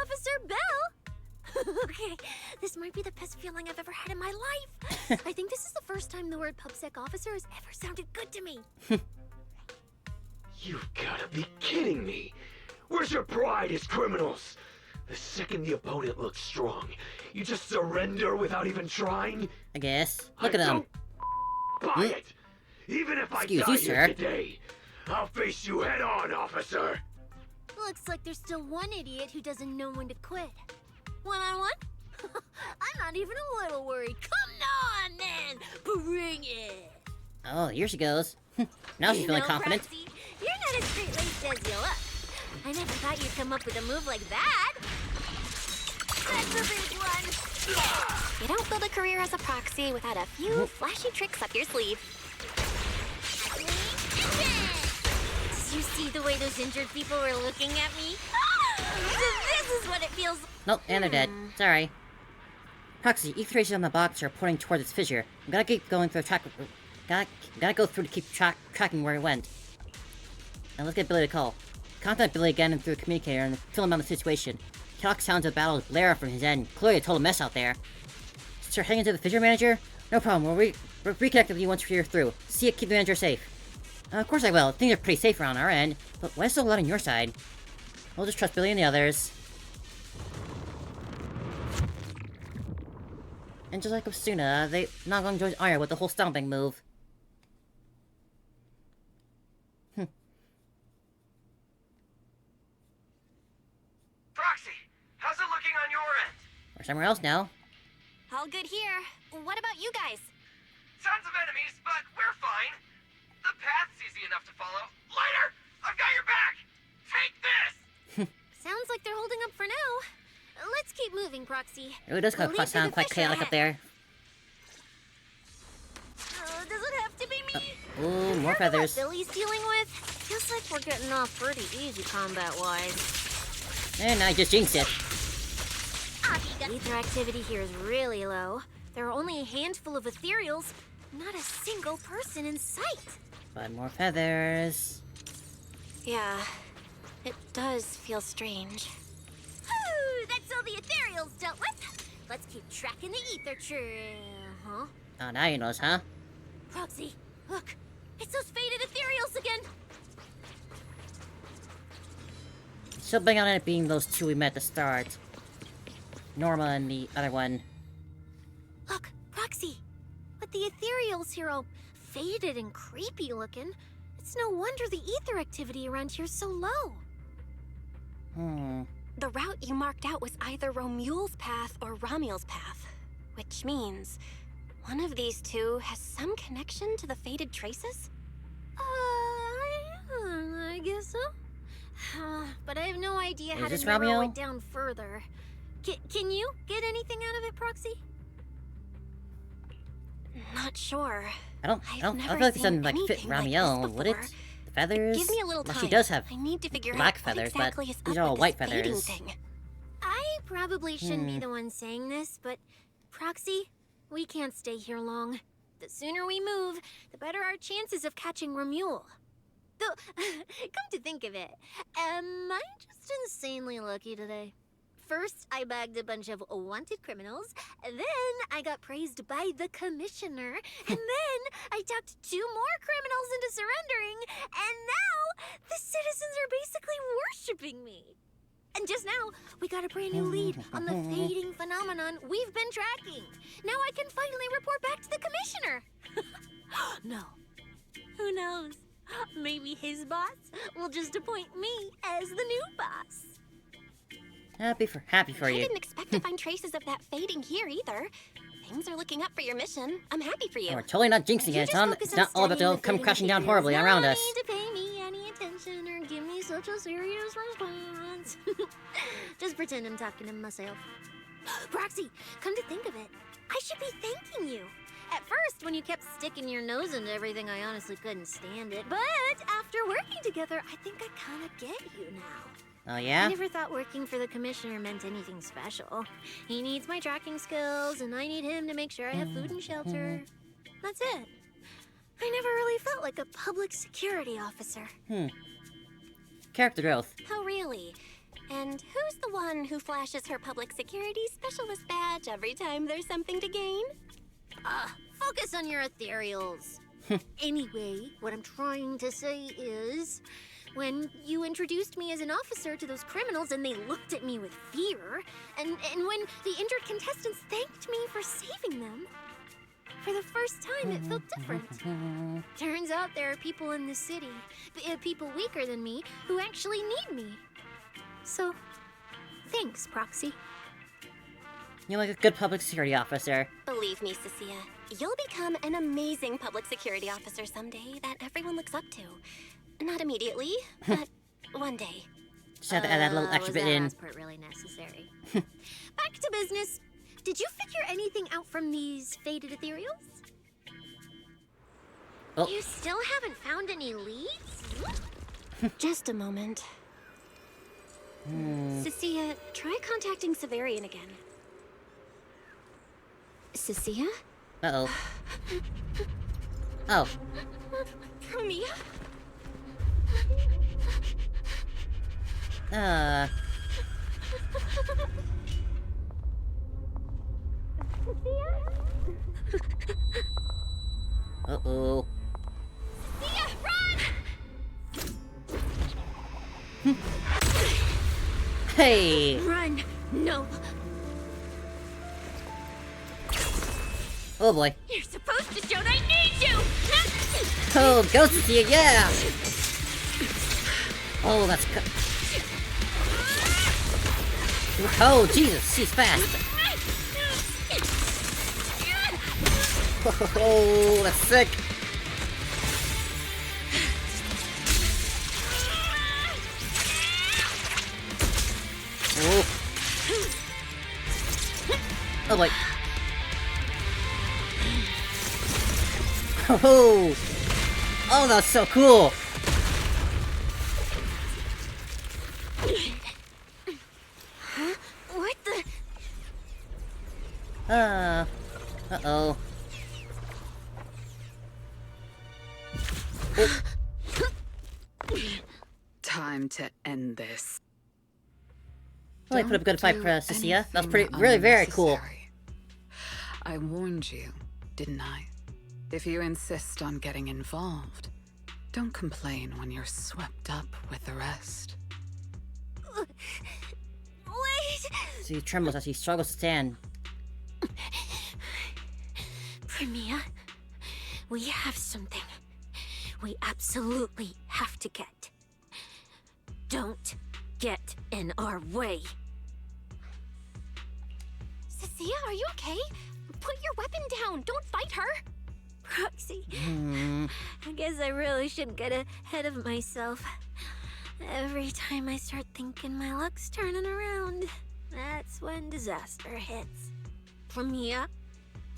Officer Bell. Okay, this might be the best feeling I've ever had in my life. I think this is the first time the word PubSec officer has ever sounded good to me. You've gotta be kidding me. Where's your pride as criminals? The second the opponent looks strong, you just surrender without even trying? I guess. Look at them. Don't buy it. Even if I Excuse die you, here sir. today, I'll face you head on, officer. Looks like there's still one idiot who doesn't know when to quit. One-on-one? I'm not even a little worried. Come on, then! Bring it! Oh, here she goes. Now she's feeling confident. Roxy, you're not as straight-laced as you look. I never thought you'd come up with a move like that. That's a big one. You don't build a career as a proxy without a few flashy tricks up your sleeve. Did you see the way those injured people were looking at me? So this is what it feels like. Nope, and they're dead. Sorry. Proxy, each traces on the box are pointing towards its fissure. We gotta keep going through track. Gotta go through to keep tracking where it went. Now let's get Billy to call. Contact Billy again and through the communicator and fill him on the situation. Talk sounds of battle blare from his end. Clearly a total mess out there. Start heading to the fissure manager? No problem. We'll reconnect with you once you're through. See it. Keep the manager safe. Of course I will. Things are pretty safe around our end. But why so loud on your side? We'll just trust Billy and the others. And just like with Suna, they not going to join Aya with the whole stomping move. Proxy, how's it looking on your end? Or somewhere else now. All good here. What about you guys? Tons of enemies, but we're fine. The path's easy enough to follow. Lighter, I've got your back. Take this. Sounds like they're holding up for now. Let's keep moving, Proxy. It does We'll lead to sound the quite fissure chaotic up ahead. there. Does it have to be me? Ooh, more Compared to what feathers. Billy's dealing with, feels like we're getting off pretty easy combat-wise. And I just jinxed it. Ether activity here is really low. There are only a handful of ethereals, not a single person in sight. 5 more feathers. Yeah, it does feel strange. Whew, that's all the ethereals dealt with. Let's keep tracking the ether trail, huh? Oh, now you knows, huh? Proxy, look. It's those faded ethereals again. Still bang on it being those two we met at the start. Norma and the other one. Look, Proxy. But the ethereals here all faded and creepy looking. It's no wonder the ether activity around here's so low. The route you marked out was either Romule's path or Ramiel's path, which means one of these two has some connection to the faded traces? I guess so. But I have no idea how Is to this narrow Ramiel? it down further. Can you get anything out of it, Proxy? Not sure. I don't feel like this doesn't like fit Ramiel, would it? The feathers? Give me a little Well, time. she does have I need to figure black out feathers, what exactly but is these up are all with white this fading feathers. thing. I probably shouldn't be the one saying this, but Proxy, we can't stay here long. The sooner we move, the better our chances of catching Romule. Though, come to think of it, am I just insanely lucky today? First, I bagged a bunch of wanted criminals, then I got praised by the commissioner, and then I talked 2 more criminals into surrendering, and now the citizens are basically worshipping me. And just now, we got a brand new lead on the fading phenomenon we've been tracking. Now I can finally report back to the commissioner. No. Who knows? Maybe his boss will just appoint me as the new boss. Happy for I you. didn't expect to find traces of that fading here either. Things are looking up for your mission. I'm happy for you. And we're totally not jinxing it. It's not all about to come crashing down horribly around us. No need to pay me any attention or give me such a serious response. Just pretend I'm talking to myself. Proxy, come to think of it, I should be thanking you. At first, when you kept sticking your nose into everything, I honestly couldn't stand it. But after working together, I think I kind of get you now. Oh, yeah? I never thought working for the commissioner meant anything special. He needs my tracking skills, and I need him to make sure I have food and shelter. That's it. I never really felt like a public security officer. Character growth. Oh, really? And who's the one who flashes her public security specialist badge every time there's something to gain? Focus on your ethereals. Anyway, what I'm trying to say is, when you introduced me as an officer to those criminals and they looked at me with fear, and when the injured contestants thanked me for saving them, for the first time it felt different. Turns out there are people in the city, people weaker than me, who actually need me. So, thanks, Proxy. You're like a good public security officer. Believe me, Cecilia, you'll become an amazing public security officer someday that everyone looks up to. Not immediately, but one day. Just have to add that little extra bit in. Was that last part really necessary? Back to business. Did you figure anything out from these faded ethereals? Oh. You still haven't found any leads? Just a moment. Cecilia, try contacting Slithering again. Cecilia? Uh-oh. Oh. Romeo? Uh-oh. Cecilia, run! Hey! Run! No! Oh boy. You're supposed to show I need you! Oh, ghost is here, yeah! Oh, that's good. Oh, Jesus, she's fast. Oh, that's sick. Oh. Oh boy. Oh, oh, that's so cool. What the? Uh-oh. Time to end this. Well, he put up a good fight for Cecilia. That was Anything really very cool. unnecessary. I warned you, didn't I? If you insist on getting involved, don't complain when you're swept up with the rest. Wait! So he trembles as he struggles to stand. Premia, we have something we absolutely have to get. Don't get in our way. Cecilia, are you okay? Put your weapon down. Don't fight her. Proxy. I guess I really shouldn't get ahead of myself. Every time I start thinking my luck's turning around, that's when disaster hits. Premia,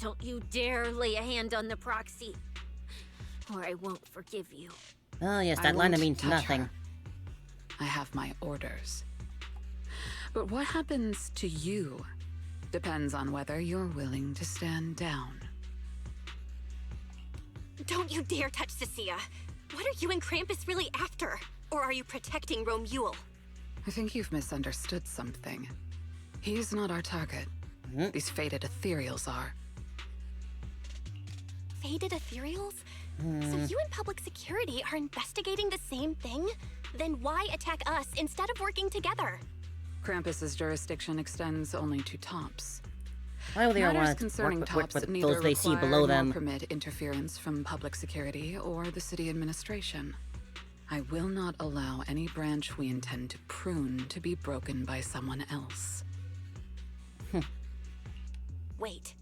don't you dare lay a hand on the proxy, or I won't forgive you. Oh yes, I that line that won't means touch nothing. her. I have my orders. But what happens to you depends on whether you're willing to stand down. Don't you dare touch Cecilia. What are you and Krampus really after? Or are you protecting Romuald? I think you've misunderstood something. He's not our target. These fated ethereals are. Fated ethereals? So you and public security are investigating the same thing? Then why attack us instead of working together? Krampus's jurisdiction extends only to tops. Why would they Matters want to concerning work tops with neither those they see require below nor them? permit interference from public security or the city administration. I will not allow any branch we intend to prune to be broken by someone else. Wait,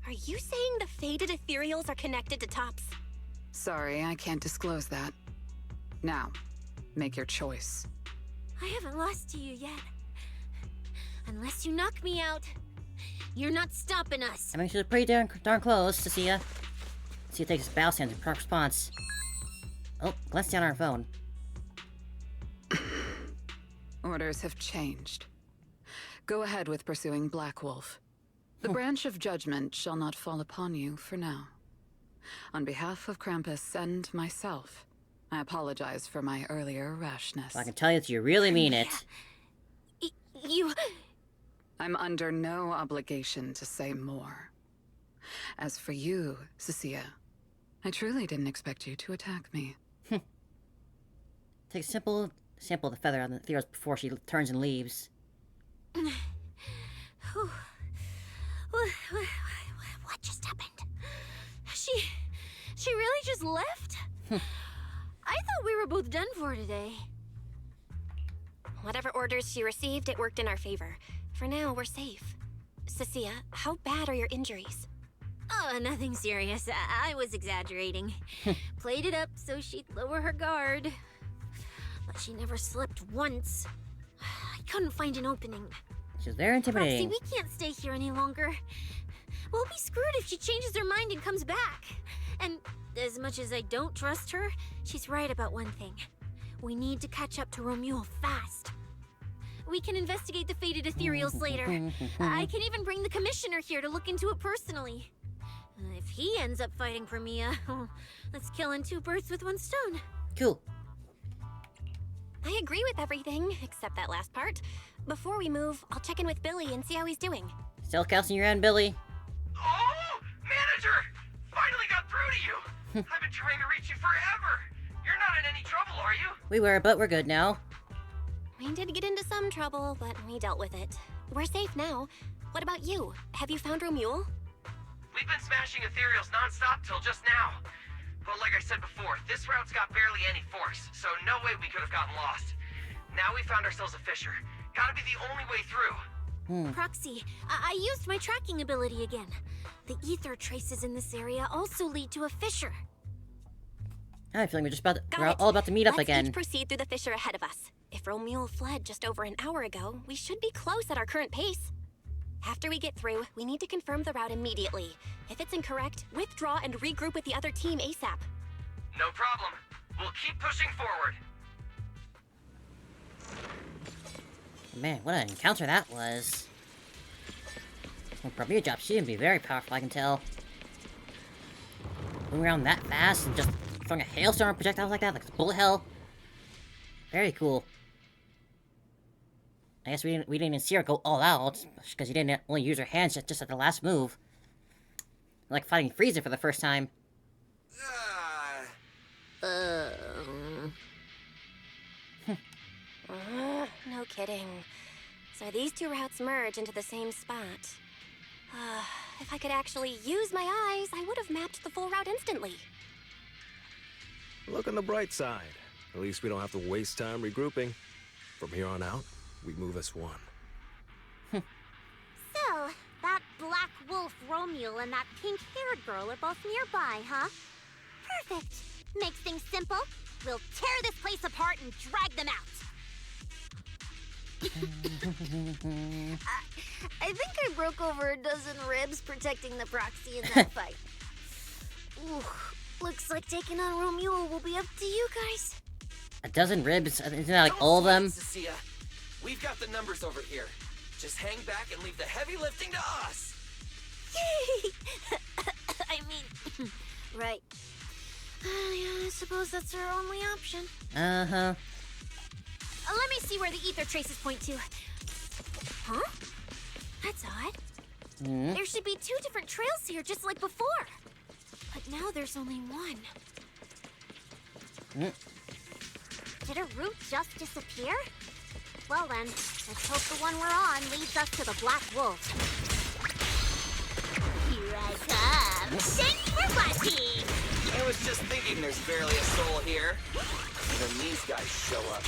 are you saying the fated ethereals are connected to tops? Sorry, I can't disclose that. Now, make your choice. I haven't lost to you yet. Unless you knock me out, you're not stopping us. I mean, she's pretty darn close, Cecilia. Cecilia takes his bow stand in proper response. Oh, glanced down on her phone. Orders have changed. Go ahead with pursuing Black Wolf. The branch of judgment shall not fall upon you for now. On behalf of Krampus and myself, I apologize for my earlier rashness. I can tell you that you really mean it. You... I'm under no obligation to say more. As for you, Cecilia, I truly didn't expect you to attack me. Take a simple sample of the feather on the ethereals before she turns and leaves. What just happened? She really just left? I thought we were both done for today. Whatever orders she received, it worked in our favor. For now, we're safe. Cecilia, how bad are your injuries? Oh, nothing serious. I was exaggerating. Played it up so she'd lower her guard. But she never slipped once. I couldn't find an opening. She's very intimidating. Roxy, we can't stay here any longer. We'll be screwed if she changes her mind and comes back. And as much as I don't trust her, she's right about one thing. We need to catch up to Romuald fast. We can investigate the fated ethereals later. I can even bring the commissioner here to look into it personally. If he ends up fighting for Mia, that's killing two birds with one stone. Cool. I agree with everything, except that last part. Before we move, I'll check in with Billy and see how he's doing. Still casting your end, Billy. Oh, manager! Finally got through to you! I've been trying to reach you forever! You're not in any trouble, are you? We were, but we're good now. We did get into some trouble, but we dealt with it. We're safe now. What about you? Have you found Romuald? We've been smashing ethereals non-stop till just now. But like I said before, this route's got barely any force, so no way we could have gotten lost. Now we found ourselves a fissure. Gotta be the only way through. Proxy, I used my tracking ability again. The ether traces in this area also lead to a fissure. I have a feeling we're Got it. all about to meet up Let's again. each proceed through the fissure ahead of us. If Romuald fled just over an hour ago, we should be close at our current pace. After we get through, we need to confirm the route immediately. If it's incorrect, withdraw and regroup with the other team ASAP. No problem. We'll keep pushing forward. Man, what an encounter that was. Well, for me, job, she can be very powerful, I can tell. Moving around that fast and just throwing a hailstorm of projectiles like that, like bullet hell. Very cool. I guess we didn't even see her go all out because she didn't only use her hands just at the last move. Like fighting Frieza for the first time. No kidding. So these two routes merge into the same spot. If I could actually use my eyes, I would have mapped the full route instantly. Look on the bright side. At least we don't have to waste time regrouping. From here on out, we move as one. So, that black wolf Romule and that pink-haired girl are both nearby, huh? Perfect. Makes things simple. We'll tear this place apart and drag them out. I think I broke over a dozen ribs protecting the proxy in that fight. Ooh, looks like taking on Romule will be up to you guys. A dozen ribs? Isn't that like all of them? Cecilia, we've got the numbers over here. Just hang back and leave the heavy lifting to us. I mean, right. Yeah, I suppose that's our only option. Uh-huh. Let me see where the ether traces point to. Huh? That's odd. There should be two different trails here, just like before. But now there's only one. Did a route just disappear? Well then, let's hope the one we're on leads us to the Black Wolf. Here I come. Thanks for watching! I was just thinking there's barely a soul here. And then these guys show up.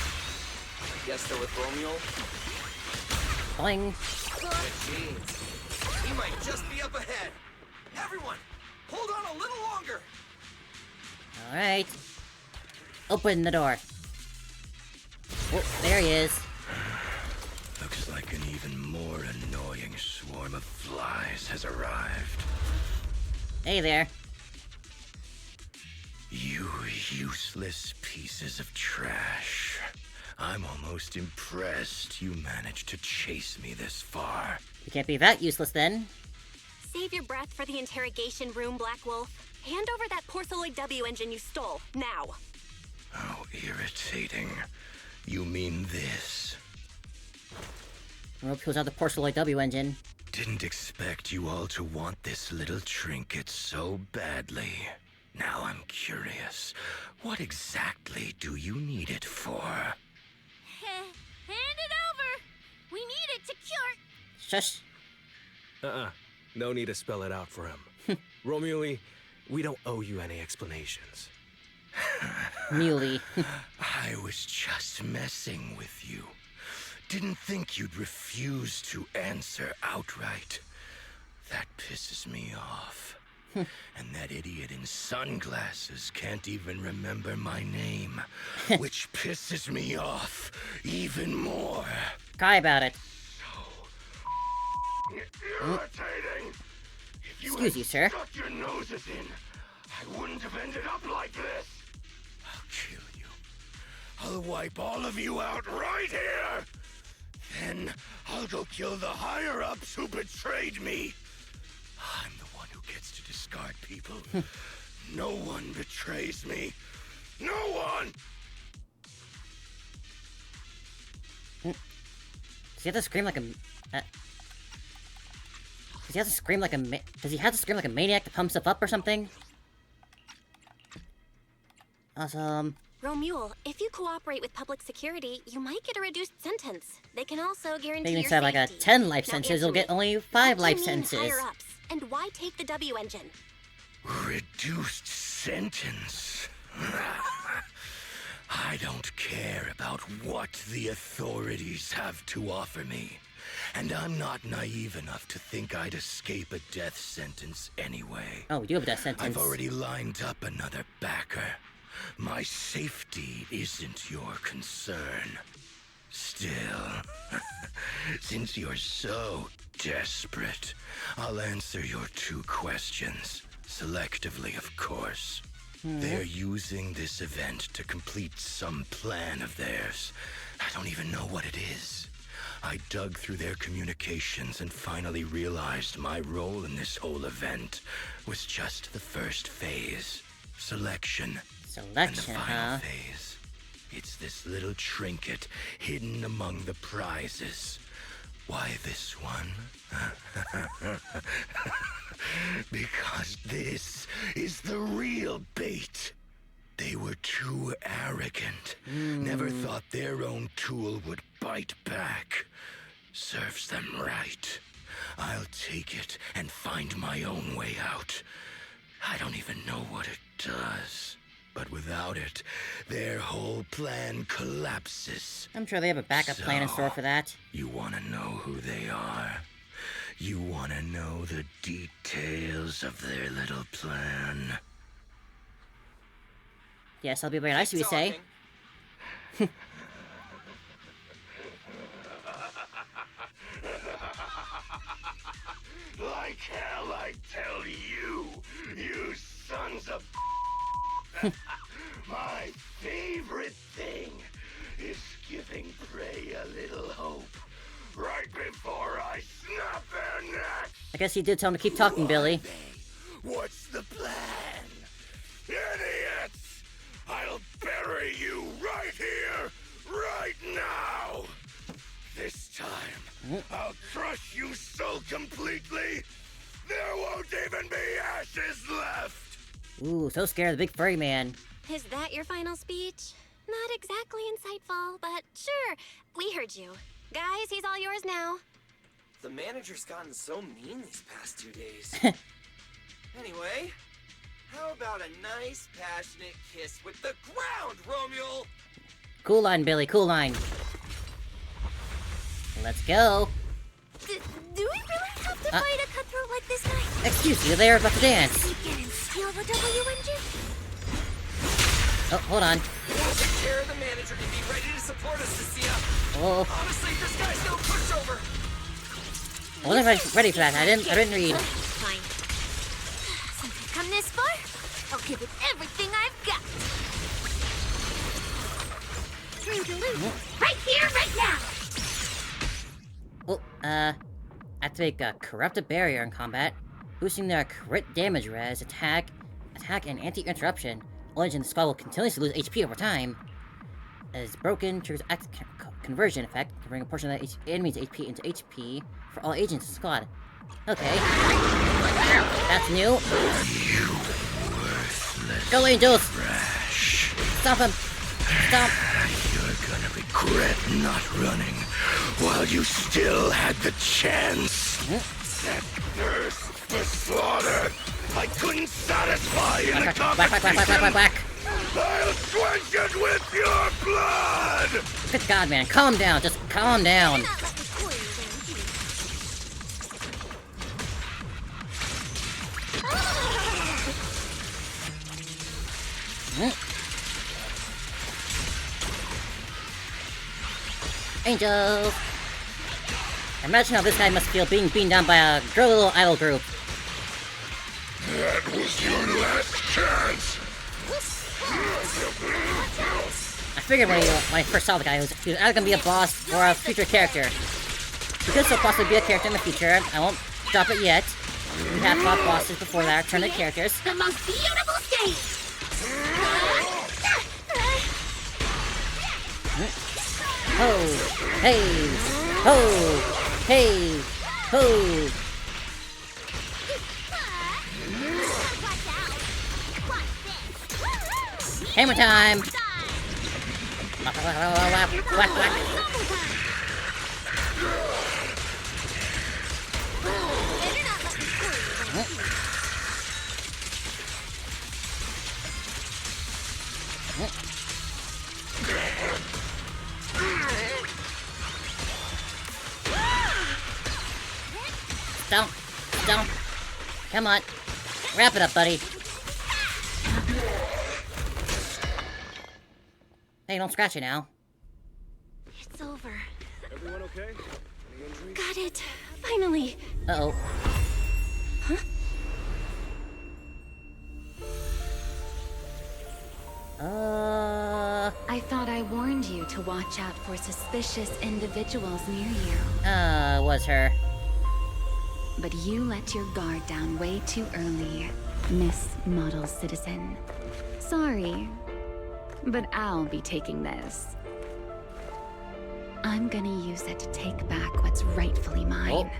I guess they're with Romule. Boing. Jeez. He might just be up ahead. Everyone, hold on a little longer. Alright. Open the door. Oh, there he is. Looks like an even more annoying swarm of flies has arrived. Hey there. You useless pieces of trash. I'm almost impressed you managed to chase me this far. You can't be that useless then. Save your breath for the interrogation room, Black Wolf. Hand over that Porceloid W engine you stole, now. How irritating. You mean this? Rope pulls out the Porceloid W engine. Didn't expect you all to want this little trinket so badly. Now I'm curious. What exactly do you need it for? Hand it over! We need it to cure... Shush. No need to spell it out for him. Romule, we don't owe you any explanations. Muley. I was just messing with you. Didn't think you'd refuse to answer outright. That pisses me off. And that idiot in sunglasses can't even remember my name, which pisses me off even more. Cry about it. Irritating. If you Excuse you, sir. stuck your noses in, I wouldn't have ended up like this. I'll kill you. I'll wipe all of you out right here. Then I'll go kill the higher-ups who betrayed me. I'm the one who gets to discard people. No one betrays me. No one! Does he have to scream like a... Does he have to scream like a... Does he have to scream like a maniac to pump stuff up or something? Awesome. Romule, if you cooperate with public security, you might get a reduced sentence. They can also guarantee They even your said like a safety. 10 life Now sentences, answer you'll get me. only 5 What life do you mean sentences. higher-ups? And why take the W engine? Reduced sentence? I don't care about what the authorities have to offer me. And I'm not naive enough to think I'd escape a death sentence anyway. Oh, you have a death sentence. I've already lined up another backer. My safety isn't your concern. Still, since you're so desperate, I'll answer your 2 questions. Selectively, of course. They're using this event to complete some plan of theirs. I don't even know what it is. I dug through their communications and finally realized my role in this whole event was just the first phase. Selection. Selection, And the final huh? phase. It's this little trinket hidden among the prizes. Why this one? Because this is the real bait. They were too arrogant. Never thought their own tool would bite back. Serves them right. I'll take it and find my own way out. I don't even know what it does. But without it, their whole plan collapses. I'm sure they have a backup plan in store for that. You want to know who they are? You want to know the details of their little plan? Yes, I'll be very nice if you say. Like hell, I tell you, you sons of... My favorite thing is giving prey a little hope. Right before I snap their necks. I guess you did tell him to keep talking, Billy. What's the plan? Idiots! I'll bury you right here, right now! This time, I'll crush you so completely, there won't even be ashes left! Ooh, so scared of the big furry man. Is that your final speech? Not exactly insightful, but sure. We heard you. Guys, he's all yours now. The manager's gotten so mean these past 2 days. Anyway, how about a nice, passionate kiss with the ground, Romuald? Cool line, Billy, cool line. Let's go. Do we really have to fight a cutthroat like this guy? Excuse you, they're about to dance. Sneak in and steal the WNG? Oh, hold on. Take care of the manager and be ready to support us, Cecilia. Oh, Honestly, this guy's no pushover. I wasn't ready for that. I didn't read. Fine. Since I've come this far, I'll give it everything I've got. Right here, right now! Well, activate a corrupted barrier in combat, boosting their crit damage res, attack, and anti-interruption. All agents in the squad will continuously lose HP over time. As broken, triggers conversion effect, converting a portion of the enemy's HP into HP for all agents in the squad. Okay. That's new. Go, Angels! Stop him! Stop! You're gonna regret not running while you still had the chance. That thirst for slaughter I couldn't satisfy in the competition. Back. I'll quench it with your blood! Good God, man. Calm down. Just calm down. Angel! Imagine how this guy must feel being beaten down by a girly little idol group. That was your last chance! I figured when I first saw the guy, he was either gonna be a boss or a future character. He could still possibly be a character in the future. I won't drop it yet. We have fought bosses before that, turn to characters. The most beautiful stage! Ho! Hey! Ho! Hey! Ho! Hammer time! Whack, whack, whack, whack. Stomp! Stomp! Come on. Wrap it up, buddy. Hey, don't scratch it now. It's over. Everyone okay? Any injuries? Got it. Finally. Uh-oh. I thought I warned you to watch out for suspicious individuals near you. Was her. But you let your guard down way too early, Miss Model Citizen. Sorry, but I'll be taking this. I'm gonna use it to take back what's rightfully mine.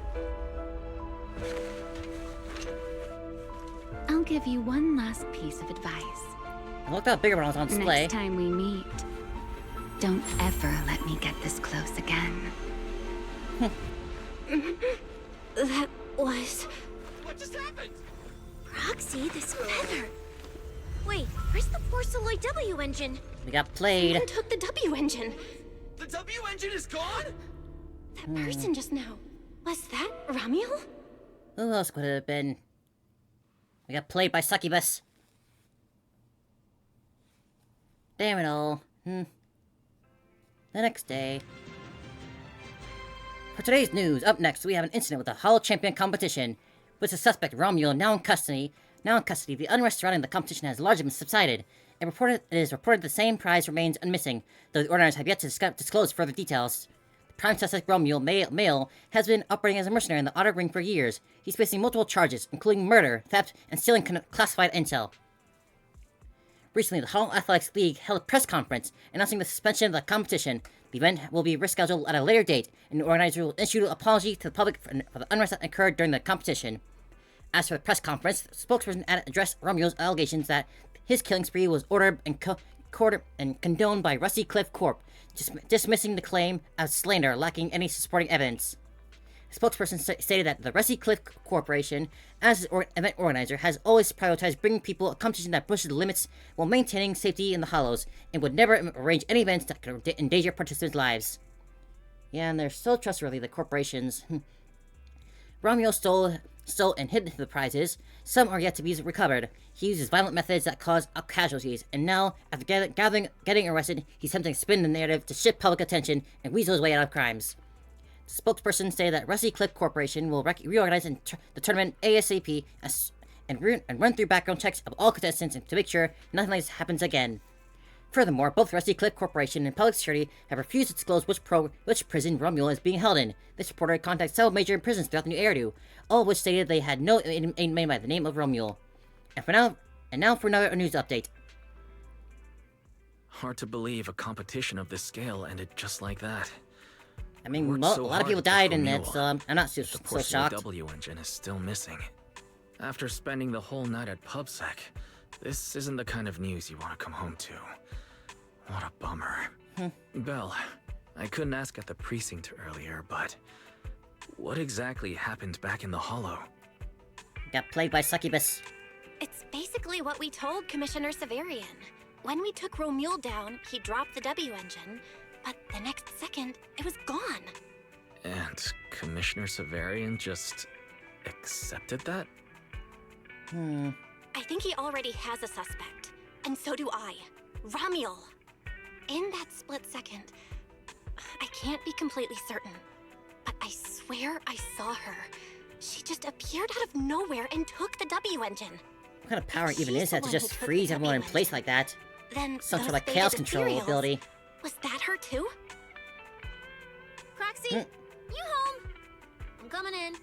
I'll give you one last piece of advice. It looked out bigger when I was on display. Next time we meet, don't ever let me get this close again. That was... What just happened? Roxy, this feather. Wait, where's the Porceloid W engine? We got played. Someone took the W engine. The W engine is gone? That person just now. Was that Romuel? Who else could it have been? We got played by Succubus. Damn it all. The next day. For today's news, up next we have an incident with the Hollow Champion competition. With the suspect Romuel now in custody, the unrest surrounding the competition has largely been subsided. It is reported the same prize remains missing, though the organizers have yet to disclose further details. The prime suspect Romuel, male, has been operating as a mercenary in the Outer Ring for years. He's facing multiple charges, including murder, theft, and stealing classified intel. Recently, the Hollow Athletics League held a press conference announcing the suspension of the competition. The event will be rescheduled at a later date, and the organizer will issue an apology to the public for the unrest that occurred during the competition. As for the press conference, the spokesperson addressed Romuel's allegations that his killing spree was ordered and condoned by Rusty Cliff Corp., dismissing the claim as slander, lacking any supporting evidence. The spokesperson stated that the Rusty Cliff Corporation, as event organizer, has always prioritized bringing people a competition that pushes the limits while maintaining safety in the Hollows, and would never arrange any events that could endanger participants' lives. Yeah, and they're so trustworthy, the corporations. Romuel stole and hid the prizes. Some are yet to be recovered. He uses violent methods that cause casualties, and now, after getting arrested, he's attempting to spin the narrative to shift public attention and weasel his way out of crimes. The spokesperson stated that Rusty Cliff Corporation will reorganize the tournament ASAP and run through background checks of all contestants to make sure nothing like this happens again. Furthermore, both Rusty Cliff Corporation and Public Security have refused to disclose which prison Romuel is being held in. This reporter contacted several major prisons throughout the new area, all of which stated they had no inmate by the name of Romuel. And now for another news update. Hard to believe a competition of this scale ended just like that. I mean, a lot of people died in it, so I'm not so shocked. The W engine is still missing. After spending the whole night at PubSec, this isn't the kind of news you want to come home to. What a bummer. Belle, I couldn't ask at the precinct earlier, but what exactly happened back in the Hollow? Got played by Succubus. It's basically what we told Commissioner Severian. When we took Romuel down, he dropped the W engine, but the next second, it was gone. And Commissioner Severian just accepted that? I think he already has a suspect, and so do I. Romuel. In that split second, I can't be completely certain, but I swear I saw her. She just appeared out of nowhere and took the W engine. What kind of power even is that to just freeze everyone in place like that? Then some sort of chaos control ability. Was that her too? Proxy, you home? I'm coming in.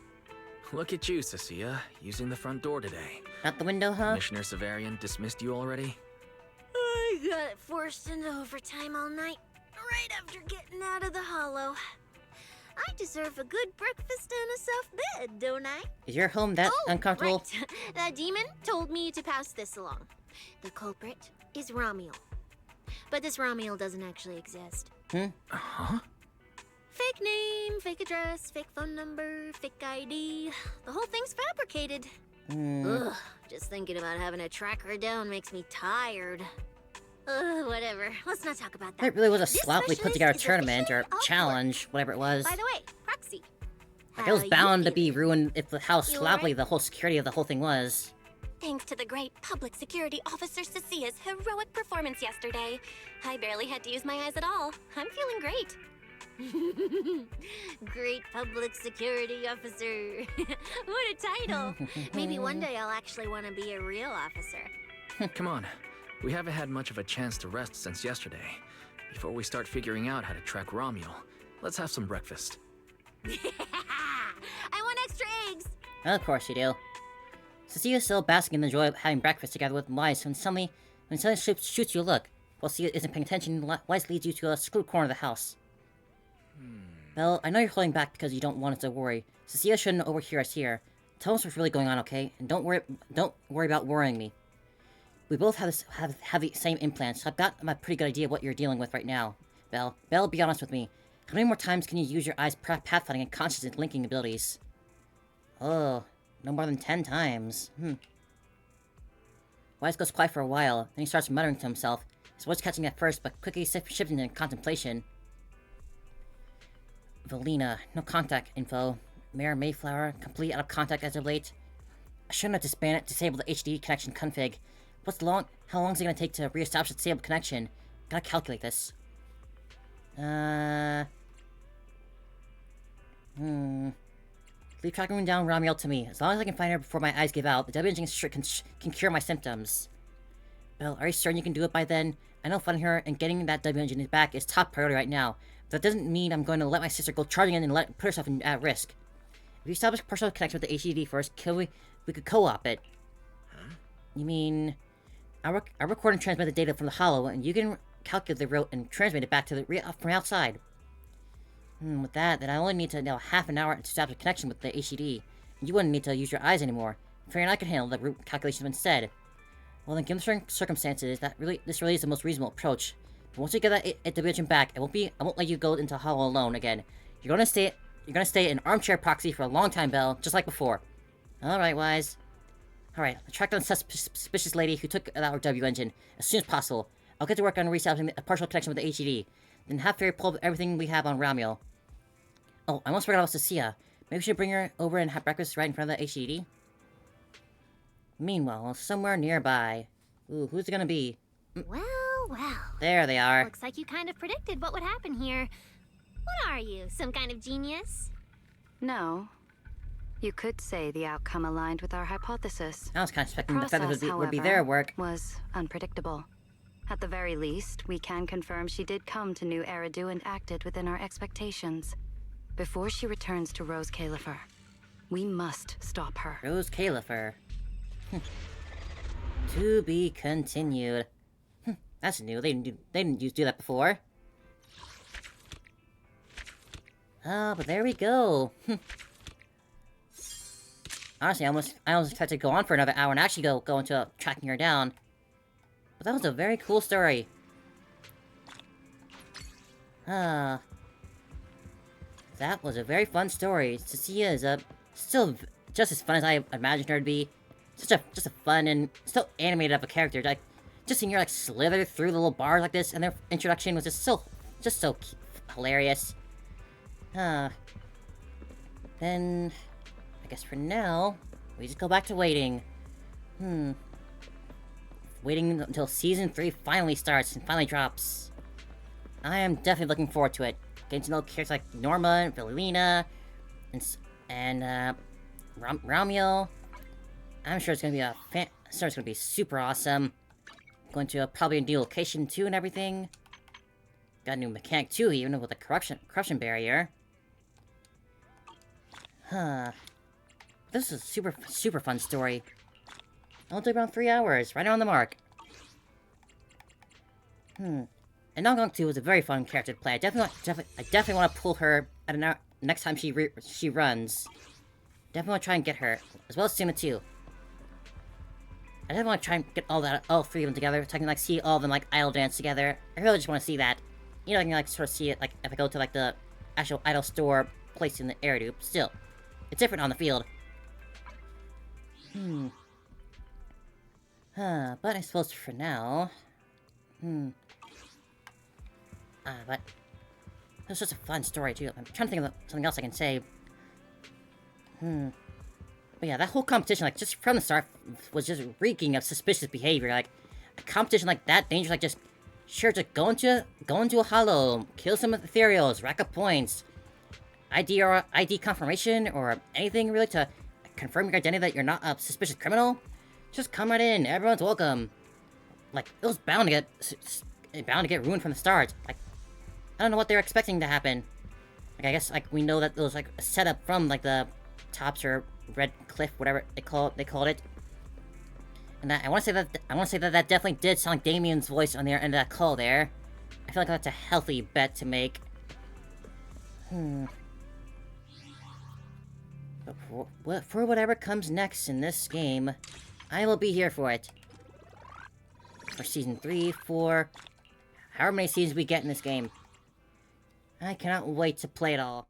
Look at you, Cecilia, using the front door today. Out the window, huh? Commissioner Severian dismissed you already? I got forced into overtime all night, right after getting out of the Hollow. I deserve a good breakfast and a soft bed, don't I? Is your home that uncomfortable? Right. That demon told me to pass this along. The culprit is Romuel. But this Romuel doesn't actually exist. Huh? Fake name, fake address, fake phone number, fake ID. The whole thing's fabricated. Ugh, just thinking about having to track her down makes me tired. Whatever. Let's not talk about that. It really was a sloppily put together tournament or challenge, whatever it was. By the way, Proxy. Like, it was bound to be ruined if how sloppily the whole security of the whole thing was. Thanks to the great public security officer Cecia's heroic performance yesterday, I barely had to use my eyes at all. I'm feeling great. Great public security officer. What a title. Maybe one day I'll actually want to be a real officer. Come on. We haven't had much of a chance to rest since yesterday. Before we start figuring out how to track Romuel, let's have some breakfast. I want extra eggs. Of course you do. Cecilia's still basking in the joy of having breakfast together with Mice when suddenly When someone shoots you, look. While Sia isn't paying attention, Wise leads you to a screwed corner of the house. Belle, I know you're holding back because you don't want us to worry. So Sia shouldn't overhear us here. Tell us what's really going on, okay? And don't worry about worrying me. We both have the same implants, so I've got a pretty good idea of what you're dealing with right now. Belle, be honest with me. How many more times can you use your eyes pathfinding and consciousness linking abilities? Oh, no more than 10 times. Wise goes quiet for a while, then he starts muttering to himself. His voice catching at first, but quickly shifting into contemplation. Valina, no contact info. Mayor Mayflower, complete out of contact as of late. I shouldn't have disabled the HD connection config. How long is it gonna take to reestablish the disabled connection? Gotta calculate this. Leave tracking down Ramiel to me. As long as I can find her before my eyes give out, the W engine can cure my symptoms. Belle, are you certain you can do it by then? I know finding her and getting that W engine back is top priority right now. But that doesn't mean I'm going to let my sister go charging in and put herself at risk. If you establish partial connection with the HDD first, we could co-op it. Huh? You mean... I'll record and transmit the data from the hollow, and you can calculate the route and transmit it back to from outside. With that, then I only need to know half an hour to establish a connection with the HDD. You wouldn't need to use your eyes anymore. Figuring I could handle the route calculations instead. Well then, given certain circumstances, this really is the most reasonable approach. But once you get that division back, I won't let you go into Hollow alone again. You're gonna stay an armchair proxy for a long time, Belle, just like before. Alright, Wise. Alright, track down the suspicious lady who took our W engine as soon as possible. I'll get to work on reestablishing a partial connection with the HDD. Then have Fairy pull up everything we have on Ramiel. Oh, I almost forgot about Cecilia. Maybe we should bring her over and have breakfast right in front of the HDD? Meanwhile, somewhere nearby. Ooh, who's it gonna be? Well. There they are. Looks like you kind of predicted what would happen here. What are you, some kind of genius? No. You could say the outcome aligned with our hypothesis. I was kind of expecting the feathers would be their work. Was unpredictable. At the very least, we can confirm she did come to New Eridu and acted within our expectations. Before she returns to Rose Califer, we must stop her. Rose Califer. To be continued. That's new. They didn't do that before. Oh, but there we go. Honestly, I almost expected to go on for another hour and actually go into tracking her down. But that was a very cool story. That was a very fun story. Cecilia is still just as fun as I imagined her to be. Just a fun and still animated of a character. Like, just seeing her like slither through the little bars like this, and their introduction was just so hilarious. Then I guess for now we just go back to waiting. Waiting until Season 3 finally starts and finally drops. I am definitely looking forward to it. Getting to know characters like Norma and Velina and Ramiel. I'm sure it's gonna be super awesome. Going to probably a new location too and everything. Got a new mechanic too, even with a corruption barrier. This is a super fun story. I'll do around 3 hours, right on the mark. And Nongong 2 was a very fun character to play. I definitely want to pull her at next time she runs. Definitely want to try and get her, as well as Suma 2. I definitely want to try and get all three of them together, so I can like see all of them like idol dance together. I really just want to see that. You know, I can like sort of see it like if I go to like the actual idol store place in the Eridu. Still, it's different on the field. But I suppose for now... but... It was just a fun story, too. I'm trying to think of something else I can say. But yeah, that whole competition, like, just from the start, was just reeking of suspicious behavior. Like, a competition like that dangerous, like, just... Sure, just go into a hollow, kill some ethereals, rack up points. ID confirmation, or anything really to confirm your identity that you're not a suspicious criminal. Just come right in, everyone's welcome. Like, it was bound to get ruined from the start. Like, I don't know what they were expecting to happen. Like, I guess, like, we know that it was, like, a setup from, like, the Tops or Red Cliff, whatever they called it. And I want to say that that definitely did sound like Damien's voice on the end of that call there. I feel like that's a healthy bet to make. But for whatever comes next in this game, I will be here for it. For Season 3, 4, however many seasons we get in this game. I cannot wait to play it all.